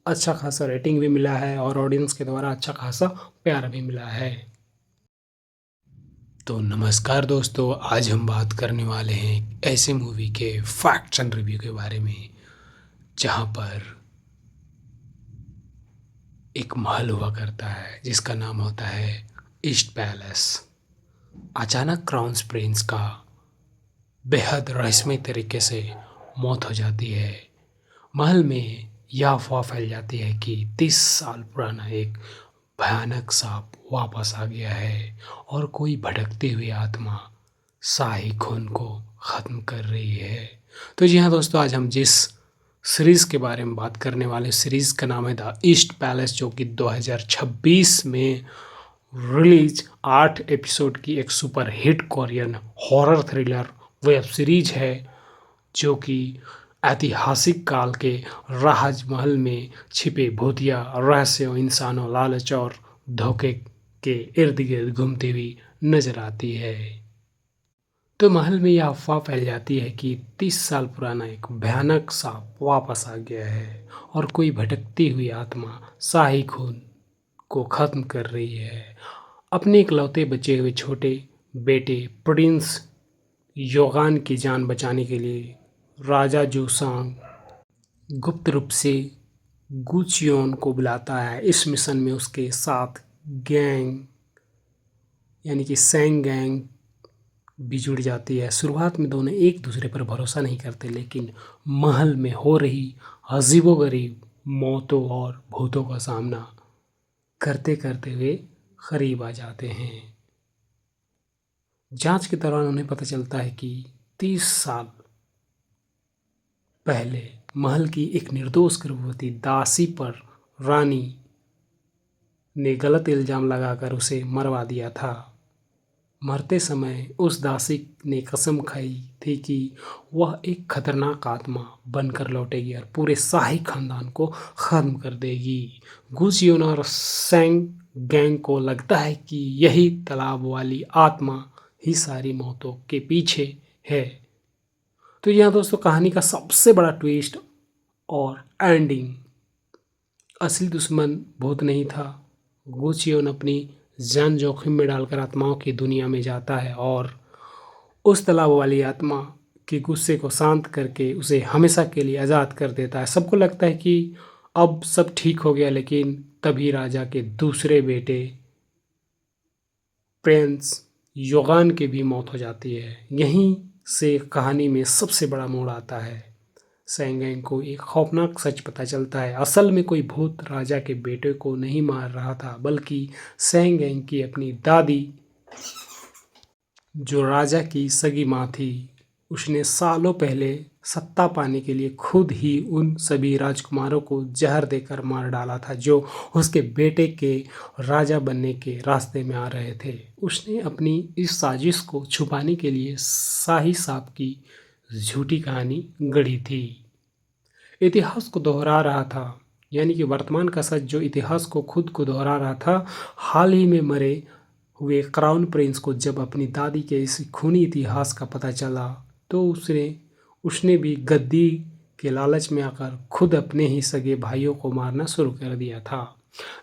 अच्छा खासा रेटिंग भी मिला है और ऑडियंस के द्वारा अच्छा खासा प्यार भी मिला है। तो नमस्कार दोस्तों, आज हम बात करने वाले हैं ऐसे मूवी के फैक्ट्स एंड रिव्यू के बारे में, जहाँ पर एक महल हुआ करता है जिसका नाम होता है ईस्ट पैलेस। अचानक क्राउन प्रिंस का बेहद रहस्यमय तरीके से मौत हो जाती है। महल में यह अफवाह फैल जाती है कि 30 साल पुराना एक भयानक सांप वापस आ गया है और कोई भटकती हुई आत्मा शाही खून को ख़त्म कर रही है। तो जी हाँ दोस्तों, आज हम जिस सीरीज़ के बारे में बात करने वाले सीरीज़ का नाम है द ईस्ट पैलेस, जो कि 2026 में रिलीज 8 एपिसोड की एक super hit Korean horror thriller web series है, जो कि ऐतिहासिक काल के राजमहल में छिपे भूतिया रहस्यों, इंसानों, लालच और धोखे के इर्द गिर्द घूमती हुई नजर आती है। तो महल में यह अफवाह फैल जाती है कि 30 साल पुराना एक भयानक सांप वापस आ गया है और कोई भटकती हुई आत्मा शाही खून को ख़त्म कर रही है। अपने इकलौते बचे हुए छोटे बेटे प्रिंस योगान की जान बचाने के लिए राजा जूसांग गुप्त रूप से गुचियोन को बुलाता है। इस मिशन में उसके साथ गैंग, यानी कि सेंग गैंग भी जुड़ जाती है। शुरुआत में दोनों एक दूसरे पर भरोसा नहीं करते, लेकिन महल में हो रही अजीबोगरीब मौतों और भूतों का सामना करते करते वे करीब आ जाते हैं। जांच के दौरान उन्हें पता चलता है कि 30 साल पहले महल की एक निर्दोष गर्भवती दासी पर रानी ने गलत इल्जाम लगाकर उसे मरवा दिया था। मरते समय उस दासी ने कसम खाई थी कि वह एक खतरनाक आत्मा बनकर लौटेगी और पूरे शाही खानदान को खत्म कर देगी। गुसियोन और सेंग गैंग को लगता है कि यही तालाब वाली आत्मा ही सारी मौतों के पीछे है। तो यहाँ दोस्तों कहानी का सबसे बड़ा ट्विस्ट और एंडिंग, असली दुश्मन भूत नहीं था। गुचियोन अपनी जान जोखिम में डालकर आत्माओं की दुनिया में जाता है और उस तालाब वाली आत्मा के गुस्से को शांत करके उसे हमेशा के लिए आज़ाद कर देता है। सबको लगता है कि अब सब ठीक हो गया, लेकिन तभी राजा के दूसरे बेटे प्रिंस योगान की भी मौत हो जाती है। यहीं से कहानी में सबसे बड़ा मोड़ आता है। सेंगेंग को एक खौफनाक सच पता चलता है। असल में कोई भूत राजा के बेटे को नहीं मार रहा था, बल्कि सेंगेंग की अपनी दादी, जो राजा की सगी माँ थी। उसने सालों पहले सत्ता पाने के लिए खुद ही उन सभी राजकुमारों को जहर देकर मार डाला था, जो उसके बेटे के राजा बनने के रास्ते में आ रहे थे। उसने अपनी इस साजिश को छुपाने के लिए शाही सांप की झूठी कहानी गढ़ी थी। इतिहास को दोहरा रहा था, यानी कि वर्तमान का सच जो इतिहास को खुद को दोहरा रहा था। हाल ही में मरे हुए क्राउन प्रिंस को जब अपनी दादी के इस खूनी इतिहास का पता चला, तो उसने भी गद्दी के लालच में आकर खुद अपने ही सगे भाइयों को मारना शुरू कर दिया था।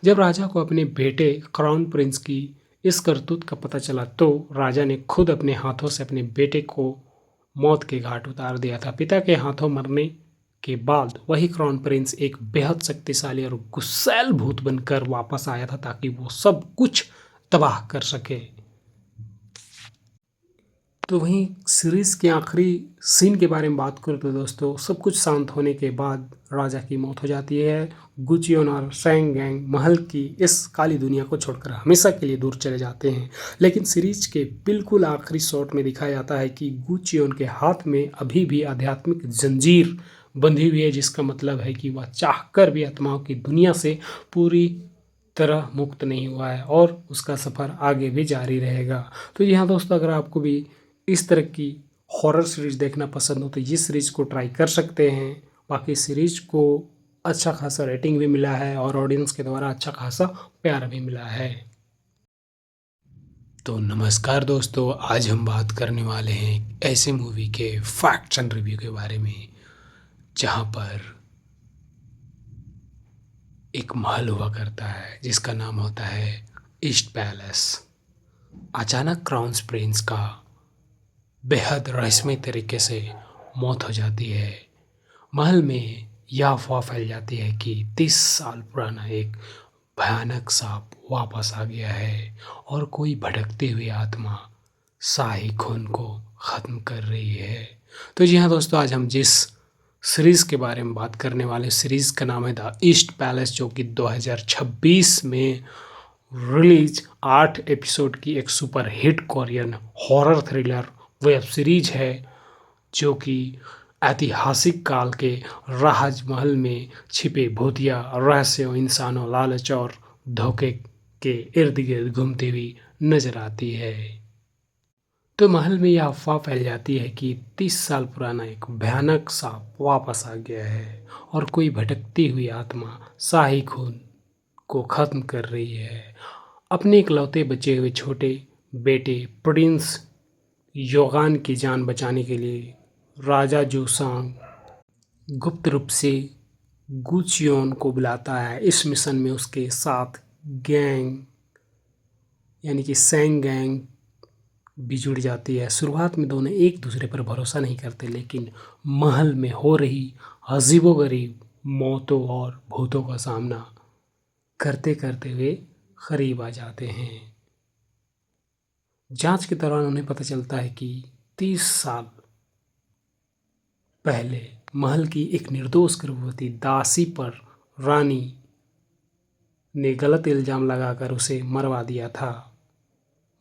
जब राजा को अपने बेटे क्राउन प्रिंस की इस करतूत का पता चला, तो राजा ने खुद अपने हाथों से अपने बेटे को मौत के घाट उतार दिया था। पिता के हाथों मरने के बाद वही क्राउन प्रिंस एक बेहद शक्तिशाली और गुस्सैल भूत बनकर वापस आया था, ताकि वो सब कुछ तबाह कर सके। तो वहीं सीरीज के आखिरी सीन के बारे में बात करूँ तो दोस्तों, सब कुछ शांत होने के बाद राजा की मौत हो जाती है। गुचियोन और सैंग गैंग महल की इस काली दुनिया को छोड़कर हमेशा के लिए दूर चले जाते हैं। लेकिन सीरीज के बिल्कुल आखिरी शॉट में दिखाया जाता है कि गुचियोन के हाथ में अभी भी आध्यात्मिक जंजीर बंधी हुई है, जिसका मतलब है कि वह चाहकर भी आत्माओं की दुनिया से पूरी तरह मुक्त नहीं हुआ है और उसका सफ़र आगे भी जारी रहेगा। तो यहाँ दोस्तों, अगर आपको भी इस तरह की हॉरर सीरीज देखना पसंद हो तो ये सीरीज को ट्राई कर सकते हैं। बाकी सीरीज को अच्छा खासा रेटिंग भी मिला है और ऑडियंस के द्वारा अच्छा खासा प्यार भी मिला है। तो नमस्कार दोस्तों, आज हम बात करने वाले हैं ऐसे मूवी के फैक्ट्स एंड रिव्यू के बारे में, जहाँ पर एक महल हुआ करता है जिसका नाम होता है ईस्ट पैलेस। अचानक क्राउन प्रिंस का बेहद रहस्यमय तरीके से मौत हो जाती है। महल में यह अफवाह फैल जाती है कि 30 साल पुराना एक भयानक सांप वापस आ गया है और कोई भटकती हुई आत्मा शाही खून को ख़त्म कर रही है। तो जी हाँ दोस्तों, आज हम जिस सीरीज़ के बारे में बात करने वाले सीरीज़ का नाम है द ईस्ट पैलेस, जो कि 2026 में रिलीज 8 एपिसोड की एक super hit Korean horror thriller web series है, जो कि ऐतिहासिक काल के राजमहल में छिपे भूतिया रहस्यों, इंसानों, लालच और धोखे के इर्द गिर्द घूमती हुई नजर आती है। तो महल में यह अफवाह फैल जाती है कि 30 साल पुराना एक भयानक सांप वापस आ गया है और कोई भटकती हुई आत्मा शाही खून को खत्म कर रही है। अपने इकलौते बचे हुए छोटे बेटे प्रिंस योगान की जान बचाने के लिए राजा जूसांग गुप्त रूप से गुचियोन को बुलाता है। इस मिशन में उसके साथ गैंग, यानी कि सैंग गैंग भी जुड़ जाती है। शुरुआत में दोनों एक दूसरे पर भरोसा नहीं करते, लेकिन महल में हो रही अजीबोगरीब मौतों और भूतों का सामना करते करते वे करीब आ जाते हैं। जांच के दौरान उन्हें पता चलता है कि 30 साल पहले महल की एक निर्दोष गर्भवती दासी पर रानी ने गलत इल्जाम लगाकर उसे मरवा दिया था।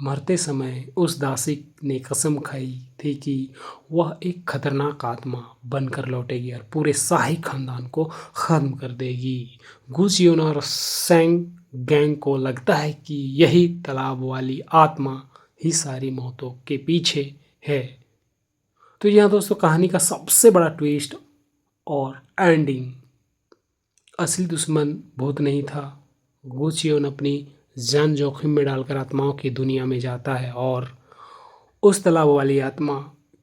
मरते समय उस दासी ने कसम खाई थी कि वह एक खतरनाक आत्मा बनकर लौटेगी और पूरे शाही खानदान को खत्म कर देगी। गुचियोन और सैंग गैंग को लगता है कि यही तालाब वाली आत्मा ही सारी मौतों के पीछे है। तो यहाँ दोस्तों कहानी का सबसे बड़ा ट्विस्ट और एंडिंग, असली दुश्मन भूत नहीं था। गुचियोन अपनी जान जोखिम में डालकर आत्माओं की दुनिया में जाता है और उस तालाब वाली आत्मा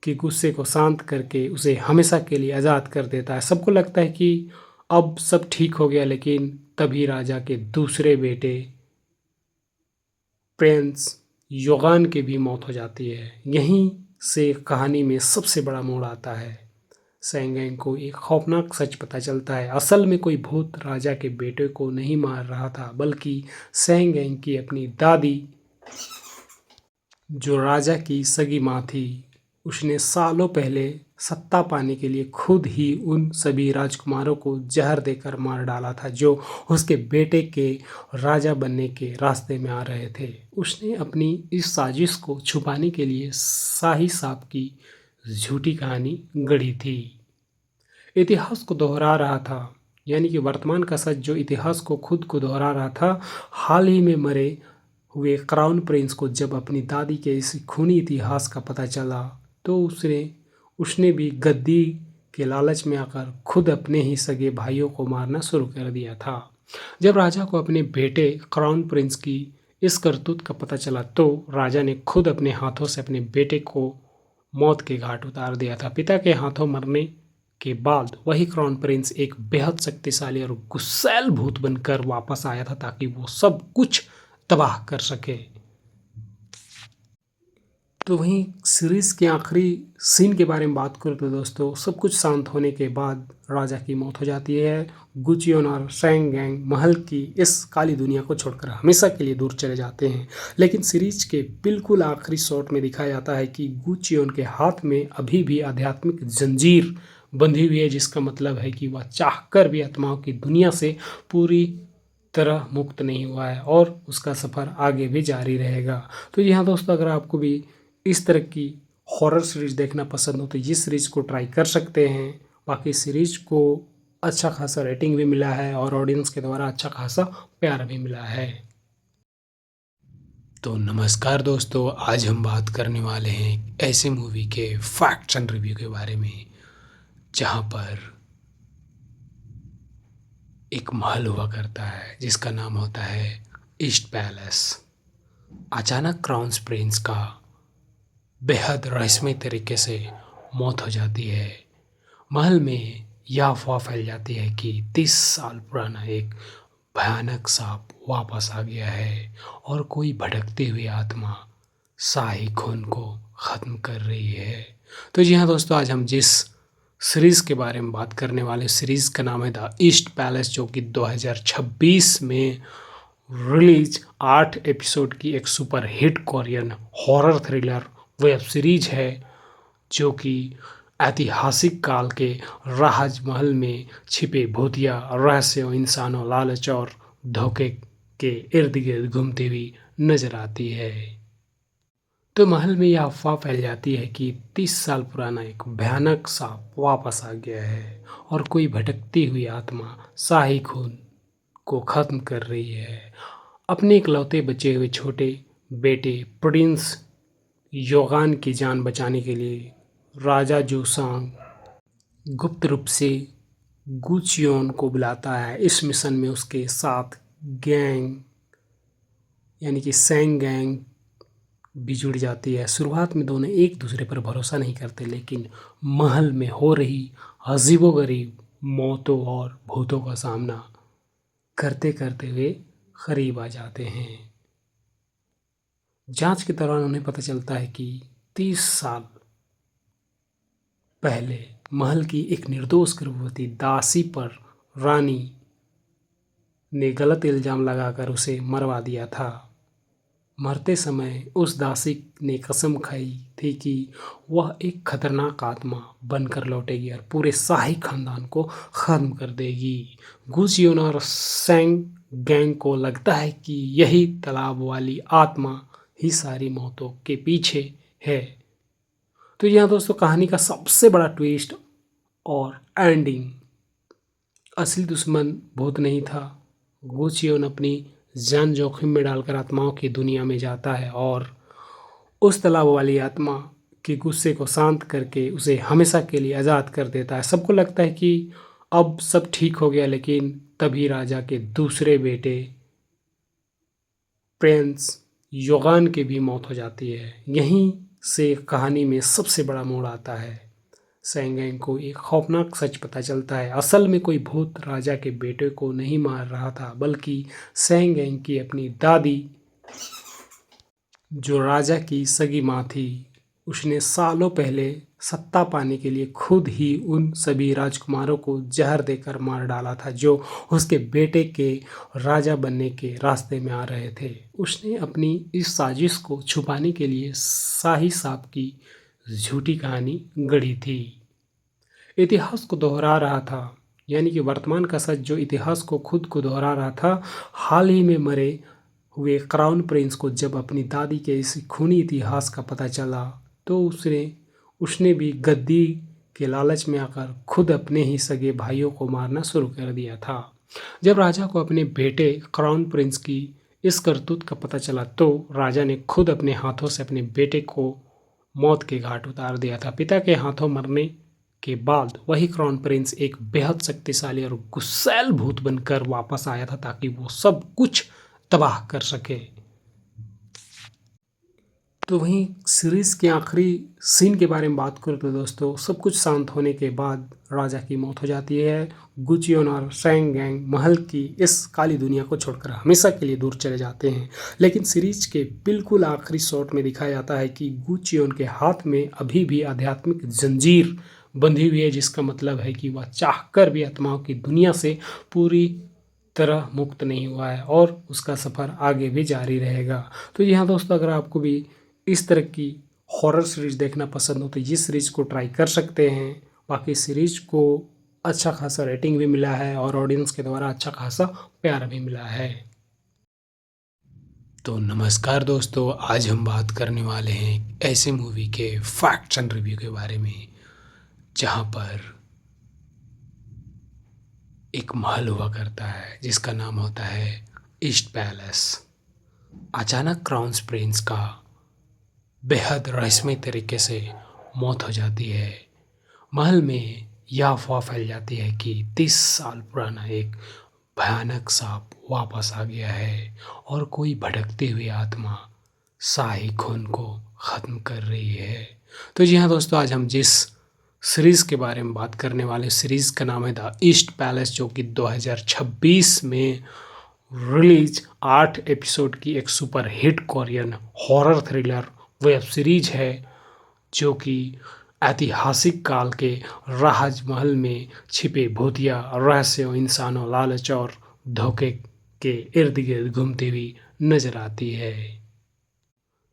के गुस्से को शांत करके उसे हमेशा के लिए आज़ाद कर देता है। सबको लगता है कि अब सब ठीक हो गया, लेकिन तभी राजा के दूसरे बेटे प्रिंस योगान की भी मौत हो जाती है। यहीं से कहानी में सबसे बड़ा मोड़ आता है। सैंगैंग को एक खौफनाक सच पता चलता है। असल में कोई भूत राजा के बेटे को नहीं मार रहा था, बल्कि सैंगैंग की अपनी दादी, जो राजा की सगी माँ थी। उसने सालों पहले सत्ता पाने के लिए खुद ही उन सभी राजकुमारों को जहर देकर मार डाला था, जो उसके बेटे के राजा बनने के रास्ते में आ रहे थे। उसने अपनी इस साजिश को छुपाने के लिए शाही सांप की झूठी कहानी गढ़ी थी। इतिहास को दोहरा रहा था, यानी कि वर्तमान का सच जो इतिहास को खुद को दोहरा रहा था। हाल ही में मरे हुए क्राउन प्रिंस को जब अपनी दादी के इस खूनी इतिहास का पता चला, तो उसने भी गद्दी के लालच में आकर खुद अपने ही सगे भाइयों को मारना शुरू कर दिया था। जब राजा को अपने बेटे क्राउन प्रिंस की इस करतूत का पता चला, तो राजा ने खुद अपने हाथों से अपने बेटे को मौत के घाट उतार दिया था। पिता के हाथों मरने के बाद वही क्राउन प्रिंस एक बेहद शक्तिशाली और गुस्सैल भूत बनकर वापस आया था, ताकि वो सब कुछ तबाह कर सके। तो वहीं सीरीज के आखिरी सीन के बारे में बात करूँ तो दोस्तों, सब कुछ शांत होने के बाद राजा की मौत हो जाती है। गुचियोन और सैंग गैंग महल की इस काली दुनिया को छोड़कर हमेशा के लिए दूर चले जाते हैं। लेकिन सीरीज के बिल्कुल आखिरी शॉट में दिखाया जाता है कि गुचियोन के हाथ में अभी भी आध्यात्मिक जंजीर बंधी हुई है, जिसका मतलब है कि वह चाहकर भी आत्माओं की दुनिया से पूरी तरह मुक्त नहीं हुआ है और उसका सफ़र आगे भी जारी रहेगा। तो जी हाँ दोस्तों, अगर आपको भी इस तरह की हॉरर सीरीज देखना पसंद हो तो ये सीरीज को ट्राई कर सकते हैं। बाकी सीरीज को अच्छा खासा रेटिंग भी मिला है और ऑडियंस के द्वारा अच्छा खासा प्यार भी मिला है। तो नमस्कार दोस्तों, आज हम बात करने वाले हैं ऐसे मूवी के फैक्ट्स एंड रिव्यू के बारे में, जहाँ पर एक महल हुआ करता है जिसका नाम होता है ईस्ट पैलेस। अचानक क्राउन प्रिंस का बेहद रहस्यमय तरीके से मौत हो जाती है। महल में यह अफवाह फैल जाती है कि 30 साल पुराना एक भयानक सांप वापस आ गया है और कोई भटकती हुई आत्मा शाही खून को ख़त्म कर रही है। तो जी हाँ दोस्तों, आज हम जिस सीरीज़ के बारे में बात करने वाले सीरीज़ का नाम है द ईस्ट पैलेस, जो कि 2026 में रिलीज 8 एपिसोड की एक super hit Korean horror thriller web series है, जो कि ऐतिहासिक काल के राजमहल में छिपे भूतिया रहस्यों, इंसानों, लालच और धोखे के इर्द गिर्द घूमती हुई नजर आती है। तो महल में यह अफवाह फैल जाती है कि 30 साल पुराना एक भयानक सांप वापस आ गया है और कोई भटकती हुई आत्मा शाही खून को खत्म कर रही है। अपने इकलौते बचे हुए छोटे बेटे प्रिंस योगान की जान बचाने के लिए राजा जोसांग गुप्त रूप से गुचियोन को बुलाता है। इस मिशन में उसके साथ गैंग यानी कि सैंग गैंग भी जुड़ जाती है। शुरुआत में दोनों एक दूसरे पर भरोसा नहीं करते, लेकिन महल में हो रही अजीबोगरीब मौतों और भूतों का सामना करते करते वे करीब आ जाते हैं। जांच के दौरान उन्हें पता चलता है कि 30 साल पहले महल की एक निर्दोष गर्भवती दासी पर रानी ने गलत इल्जाम लगाकर उसे मरवा दिया था। मरते समय उस दासी ने कसम खाई थी कि वह एक खतरनाक आत्मा बनकर लौटेगी और पूरे शाही खानदान को खत्म कर देगी। गुचियोन और सैंग गैंग को लगता है कि यही तालाब वाली आत्मा ही सारी मौतों के पीछे है। तो यहाँ दोस्तों कहानी का सबसे बड़ा ट्विस्ट और एंडिंग, असली दुश्मन भूत नहीं था। गु चियोन अपनी जान जोखिम में डालकर आत्माओं की दुनिया में जाता है और उस तालाब वाली आत्मा के गुस्से को शांत करके उसे हमेशा के लिए आज़ाद कर देता है। सबको लगता है कि अब सब ठीक हो गया, लेकिन तभी राजा के दूसरे बेटे प्रिंस योगान की भी मौत हो जाती है। यहीं से कहानी में सबसे बड़ा मोड़ आता है। सेंगेंग को एक खौफनाक सच पता चलता है। असल में कोई भूत राजा के बेटे को नहीं मार रहा था, बल्कि सेंगेंग की अपनी दादी, जो राजा की सगी माँ थी। उसने सालों पहले सत्ता पाने के लिए खुद ही उन सभी राजकुमारों को जहर देकर मार डाला था, जो उसके बेटे के राजा बनने के रास्ते में आ रहे थे। उसने अपनी इस साजिश को छुपाने के लिए शाही सांप की झूठी कहानी गढ़ी थी। इतिहास को दोहरा रहा था, यानी कि वर्तमान का सच जो इतिहास को खुद को दोहरा रहा था। हाल ही में मरे हुए क्राउन प्रिंस को जब अपनी दादी के इस खूनी इतिहास का पता चला, तो उसने भी गद्दी के लालच में आकर खुद अपने ही सगे भाइयों को मारना शुरू कर दिया था। जब राजा को अपने बेटे क्राउन प्रिंस की इस करतूत का पता चला, तो राजा ने खुद अपने हाथों से अपने बेटे को मौत के घाट उतार दिया था। पिता के हाथों मरने के बाद वही क्राउन प्रिंस एक बेहद शक्तिशाली और गुस्सैल भूत बनकर वापस आया था, ताकि वो सब कुछ तबाह कर सके। तो वहीं सीरीज के आखिरी सीन के बारे में बात करूँ तो दोस्तों, सब कुछ शांत होने के बाद राजा की मौत हो जाती है। गु चियोन और सेंगेंग महल की इस काली दुनिया को छोड़कर हमेशा के लिए दूर चले जाते हैं। लेकिन सीरीज के बिल्कुल आखिरी शॉट में दिखाया जाता है कि गु चियोन के हाथ में अभी भी आध्यात्मिक जंजीर बंधी हुई है, जिसका मतलब है कि वह चाहकर भी आत्माओं की दुनिया से पूरी तरह मुक्त नहीं हुआ है और उसका सफ़र आगे भी जारी रहेगा। तो यहाँ दोस्तों, अगर आपको भी इस तरह की हॉरर सीरीज़ देखना पसंद हो तो ये सीरीज़ को ट्राई कर सकते हैं। बाकी सीरीज़ को अच्छा खासा रेटिंग भी मिला है और ऑडियंस के द्वारा अच्छा खासा प्यार भी मिला है। तो नमस्कार दोस्तों, आज हम बात करने वाले हैं ऐसे मूवी के फैक्ट्स एंड रिव्यू के बारे में, जहाँ पर एक महल हुआ करता है जिसका नाम होता है ईस्ट पैलेस। अचानक क्राउन प्रिंस का बेहद रहस्यमय तरीके से मौत हो जाती है। महल में यह अफवाह फैल जाती है कि 30 साल पुराना एक भयानक सांप वापस आ गया है और कोई भटकती हुई आत्मा शाही खून को ख़त्म कर रही है। तो जी हाँ दोस्तों, आज हम जिस सीरीज़ के बारे में बात करने वाले सीरीज़ का नाम है द ईस्ट पैलेस, जो कि 2026 में रिलीज 8 एपिसोड की एक super hit Korean horror thriller web series है, जो कि ऐतिहासिक काल के राजमहल में छिपे भूतिया रहस्यों, इंसानों, लालच और धोखे के इर्द गिर्द घूमती हुई नजर आती है।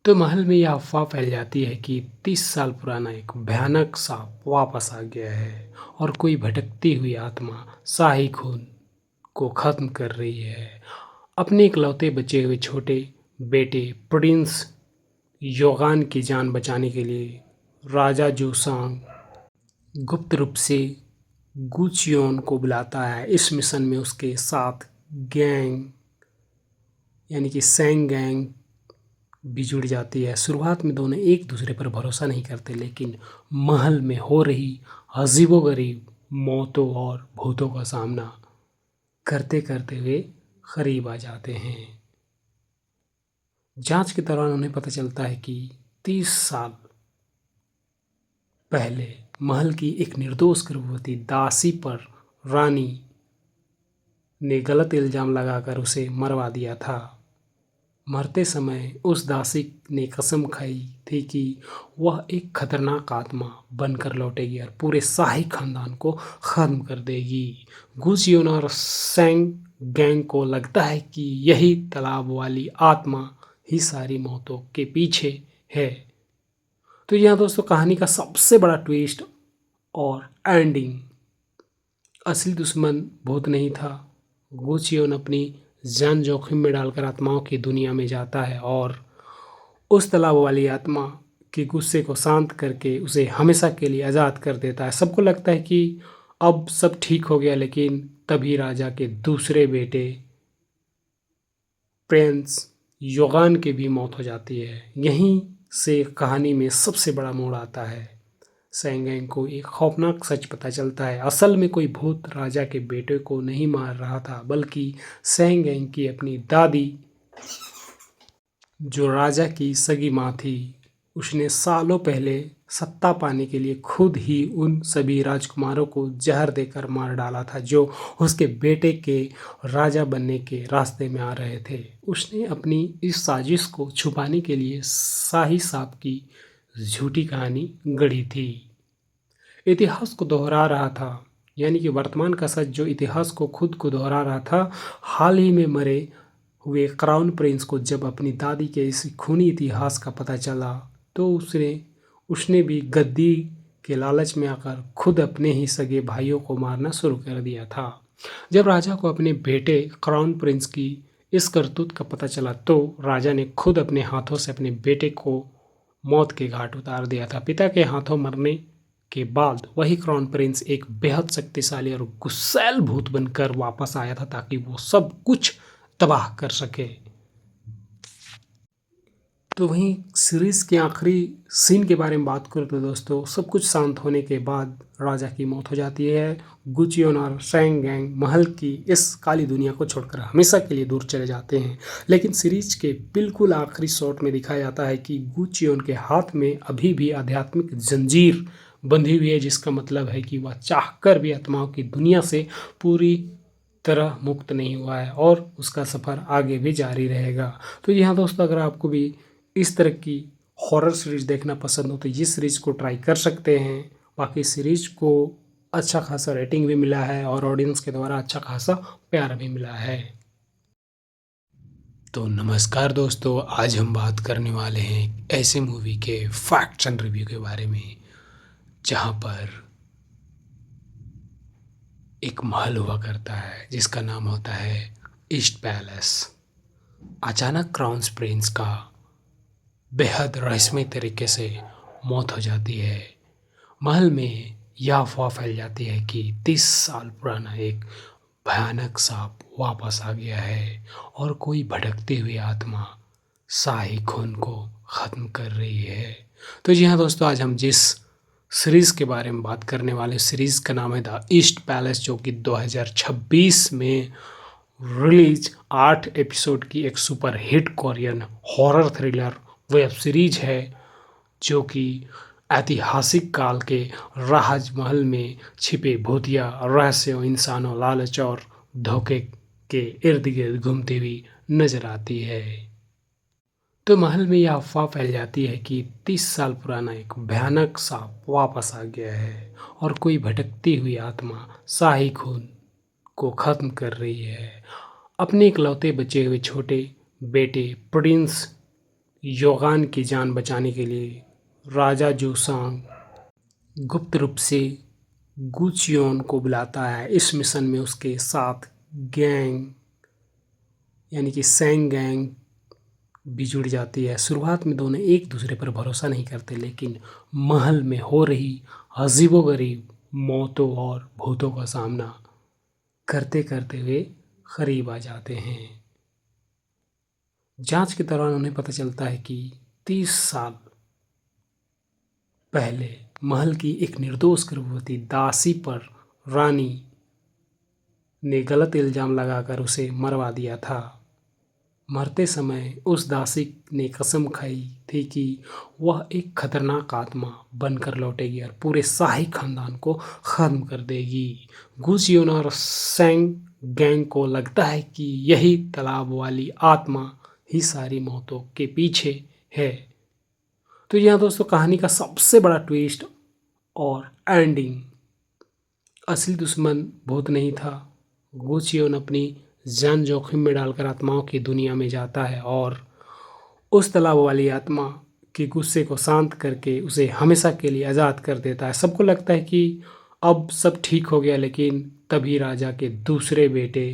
तो महल में यह अफवाह फैल जाती है कि 30 साल पुराना एक भयानक सांप वापस आ गया है और कोई भटकती हुई आत्मा शाही खून को ख़त्म कर रही है। अपने इकलौते बचे हुए छोटे बेटे प्रिंस योगान की जान बचाने के लिए राजा जूसांग गुप्त रूप से गु चियोन को बुलाता है। इस मिशन में उसके साथ गैंग यानी कि सेंग गैंग भी जुड़ जाती है। शुरुआत में दोनों एक दूसरे पर भरोसा नहीं करते, लेकिन महल में हो रही अजीबोगरीब मौतों और भूतों का सामना करते करते वे करीब आ जाते हैं। जांच के दौरान उन्हें पता चलता है कि 30 साल पहले महल की एक निर्दोष गर्भवती दासी पर रानी ने गलत इल्जाम लगाकर उसे मरवा दिया था। मरते समय उस दासी ने कसम खाई थी कि वह एक खतरनाक आत्मा बनकर लौटेगी और पूरे शाही खानदान को ख़त्म कर देगी। गु चियोन और सेंग गैंग को लगता है कि यही तालाब वाली आत्मा ही सारी मौतों के पीछे है। तो यहाँ दोस्तों, कहानी का सबसे बड़ा ट्विस्ट और एंडिंग, असली दुश्मन भूत नहीं था। गु चियोन अपनी जान जोखिम में डालकर आत्माओं की दुनिया में जाता है और उस तालाब वाली आत्मा के गुस्से को शांत करके उसे हमेशा के लिए आज़ाद कर देता है। सबको लगता है कि अब सब ठीक हो गया, लेकिन तभी राजा के दूसरे बेटे प्रिंस योगान की भी मौत हो जाती है। यहीं से कहानी में सबसे बड़ा मोड़ आता है। सेंगेंग को एक खौफनाक सच पता चलता है। असल में कोई भूत राजा के बेटे को नहीं मार रहा था, बल्कि सेंगेंग की अपनी दादी, जो राजा की सगी माँ थी। उसने सालों पहले सत्ता पाने के लिए खुद ही उन सभी राजकुमारों को जहर देकर मार डाला था, जो उसके बेटे के राजा बनने के रास्ते में आ रहे थे। उसने अपनी इस साजिश को छुपाने के लिए शाही सांप की झूठी कहानी गढ़ी थी। इतिहास को दोहरा रहा था, यानी कि वर्तमान का सच जो इतिहास को खुद को दोहरा रहा था। हाल ही में मरे हुए क्राउन प्रिंस को जब अपनी दादी के इस खूनी इतिहास का पता चला, तो उसने भी गद्दी के लालच में आकर खुद अपने ही सगे भाइयों को मारना शुरू कर दिया था। जब राजा को अपने बेटे क्राउन प्रिंस की इस करतूत का पता चला, तो राजा ने खुद अपने हाथों से अपने बेटे को मौत के घाट उतार दिया था। पिता के हाथों मरने के बाद वही क्राउन प्रिंस एक बेहद शक्तिशाली और गुस्सैल भूत बनकर वापस आया था, ताकि वो सब कुछ तबाह कर सके। तो वहीं सीरीज के आखिरी सीन के बारे में बात करूँ तो दोस्तों, सब कुछ शांत होने के बाद राजा की मौत हो जाती है। गुचियोन और सेंगेंग महल की इस काली दुनिया को छोड़कर हमेशा के लिए दूर चले जाते हैं। लेकिन सीरीज के बिल्कुल आखिरी शॉट में दिखाया जाता है कि गुचियोन के हाथ में अभी भी आध्यात्मिक जंजीर बंधी हुई है, जिसका मतलब है कि वह चाहकर भी आत्माओं की दुनिया से पूरी तरह मुक्त नहीं हुआ है और उसका सफ़र आगे भी जारी रहेगा। तो यहाँ दोस्तों, अगर आपको भी इस तरह की हॉरर सीरीज देखना पसंद हो तो ये सीरीज को ट्राई कर सकते हैं। बाकी सीरीज को अच्छा खासा रेटिंग भी मिला है और ऑडियंस के द्वारा अच्छा खासा प्यार भी मिला है। तो नमस्कार दोस्तों, आज हम बात करने वाले हैं ऐसे मूवी के फैक्ट्स एंड रिव्यू के बारे में, जहाँ पर एक महल हुआ करता है जिसका नाम होता है ईस्ट पैलेस। अचानक क्राउन प्रिंस का बेहद रहस्यमय तरीके से मौत हो जाती है। महल में यह अफवाह फैल जाती है कि 30 साल पुराना एक भयानक सांप वापस आ गया है और कोई भटकती हुई आत्मा शाही खून को ख़त्म कर रही है। तो जी हाँ दोस्तों, आज हम जिस सीरीज़ के बारे में बात करने वाले सीरीज़ का नाम है द ईस्ट पैलेस, जो कि 2026 में रिलीज 8 एपिसोड की एक super hit Korean horror thriller web series है, जो कि ऐतिहासिक काल के राजमहल में छिपे भूतिया रहस्यों, इंसानों, लालच और धोखे के इर्द गिर्द घूमती हुई नजर आती है। तो महल में यह अफवाह फैल जाती है कि 30 साल पुराना एक भयानक सांप वापस आ गया है और कोई भटकती हुई आत्मा शाही खून को खत्म कर रही है। अपने इकलौते बचे हुए छोटे बेटे प्रिंस योगान की जान बचाने के लिए राजा जोसांग गुप्त रूप से गुचियोन को बुलाता है। इस मिशन में उसके साथ गैंग यानी कि सेंग गैंग भी जुड़ जाती है। शुरुआत में दोनों एक दूसरे पर भरोसा नहीं करते, लेकिन महल में हो रही अजीबोगरीब मौतों और भूतों का सामना करते करते वे करीब आ जाते हैं। जांच के दौरान उन्हें पता चलता है कि 30 साल पहले महल की एक निर्दोष गर्भवती दासी पर रानी ने गलत इल्जाम लगाकर उसे मरवा दिया था। मरते समय उस दासी ने कसम खाई थी कि वह एक खतरनाक आत्मा बनकर लौटेगी और पूरे शाही खानदान को खत्म कर देगी। गुचियोन और सेंग गैंग को लगता है कि यही तालाब वाली आत्मा ही सारी मौतों के पीछे है। तो यहाँ दोस्तों, कहानी का सबसे बड़ा ट्विस्ट और एंडिंग, असली दुश्मन भूत नहीं था। गुचियोन अपनी जान जोखिम में डालकर आत्माओं की दुनिया में जाता है और उस तालाब वाली आत्मा के गुस्से को शांत करके उसे हमेशा के लिए आज़ाद कर देता है। सबको लगता है कि अब सब ठीक हो गया, लेकिन तभी राजा के दूसरे बेटे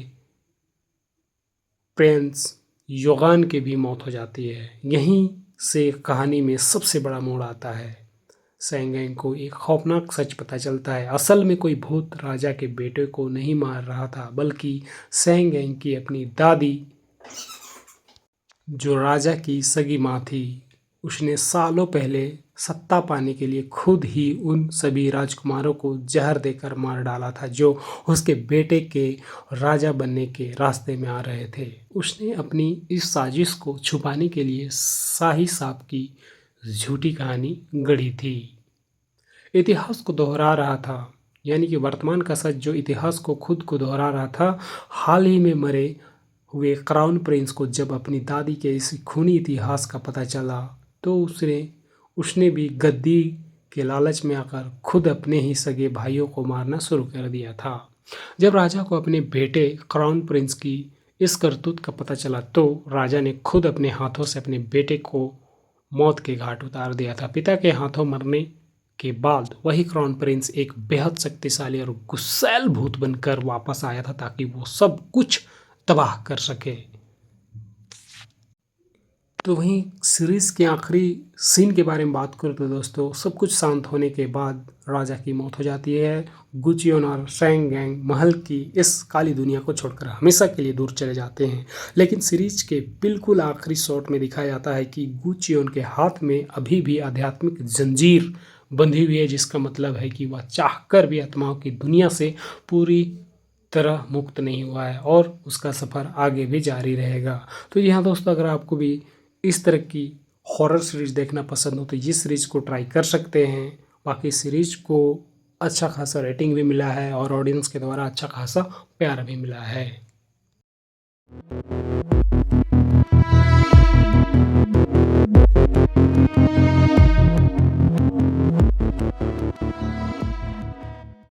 प्रिंस योगान की भी मौत हो जाती है। यहीं से कहानी में सबसे बड़ा मोड़ आता है। सेंगेंग को एक खौफनाक सच पता चलता है। असल में कोई भूत राजा के बेटे को नहीं मार रहा था, बल्कि सेंगेंग की अपनी दादी, जो राजा की सगी माँ थी। उसने सालों पहले सत्ता पाने के लिए खुद ही उन सभी राजकुमारों को जहर देकर मार डाला था, जो उसके बेटे के राजा बनने के रास्ते में आ रहे थे। उसने अपनी इस साजिश को छुपाने के लिए शाही सांप की झूठी कहानी गढ़ी थी। इतिहास को दोहरा रहा था, यानी कि वर्तमान का सच जो इतिहास को खुद को दोहरा रहा था। हाल ही में मरे हुए क्राउन प्रिंस को जब अपनी दादी के इस खूनी इतिहास का पता चला, तो उसने उसने भी गद्दी के लालच में आकर खुद अपने ही सगे भाइयों को मारना शुरू कर दिया था। जब राजा को अपने बेटे क्राउन प्रिंस की इस करतूत का पता चला, तो राजा ने खुद अपने हाथों से अपने बेटे को मौत के घाट उतार दिया था। पिता के हाथों मरने के बाद वही क्राउन प्रिंस एक बेहद शक्तिशाली और गुस्सैल भूत बनकर वापस आया था, ताकि वो सब कुछ तबाह कर सके। तो वहीं सीरीज के आखिरी सीन के बारे में बात करूँ तो दोस्तों, सब कुछ शांत होने के बाद राजा की मौत हो जाती है। गुचियोन और सेंगेंग महल की इस काली दुनिया को छोड़कर हमेशा के लिए दूर चले जाते हैं। लेकिन सीरीज के बिल्कुल आखिरी शॉट में दिखाया जाता है कि गुचियोन के हाथ में अभी भी आध्यात्मिक जंजीर बंधी हुई है, जिसका मतलब है कि वह चाहकर भी आत्माओं की दुनिया से पूरी तरह मुक्त नहीं हुआ है और उसका सफ़र आगे भी जारी रहेगा। तो जी हाँ दोस्तों, अगर आपको भी इस तरह की हॉरर सीरीज देखना पसंद हो तो ये सीरीज को ट्राई कर सकते हैं। बाकी सीरीज को अच्छा खासा रेटिंग भी मिला है और ऑडियंस के द्वारा अच्छा खासा प्यार भी मिला है।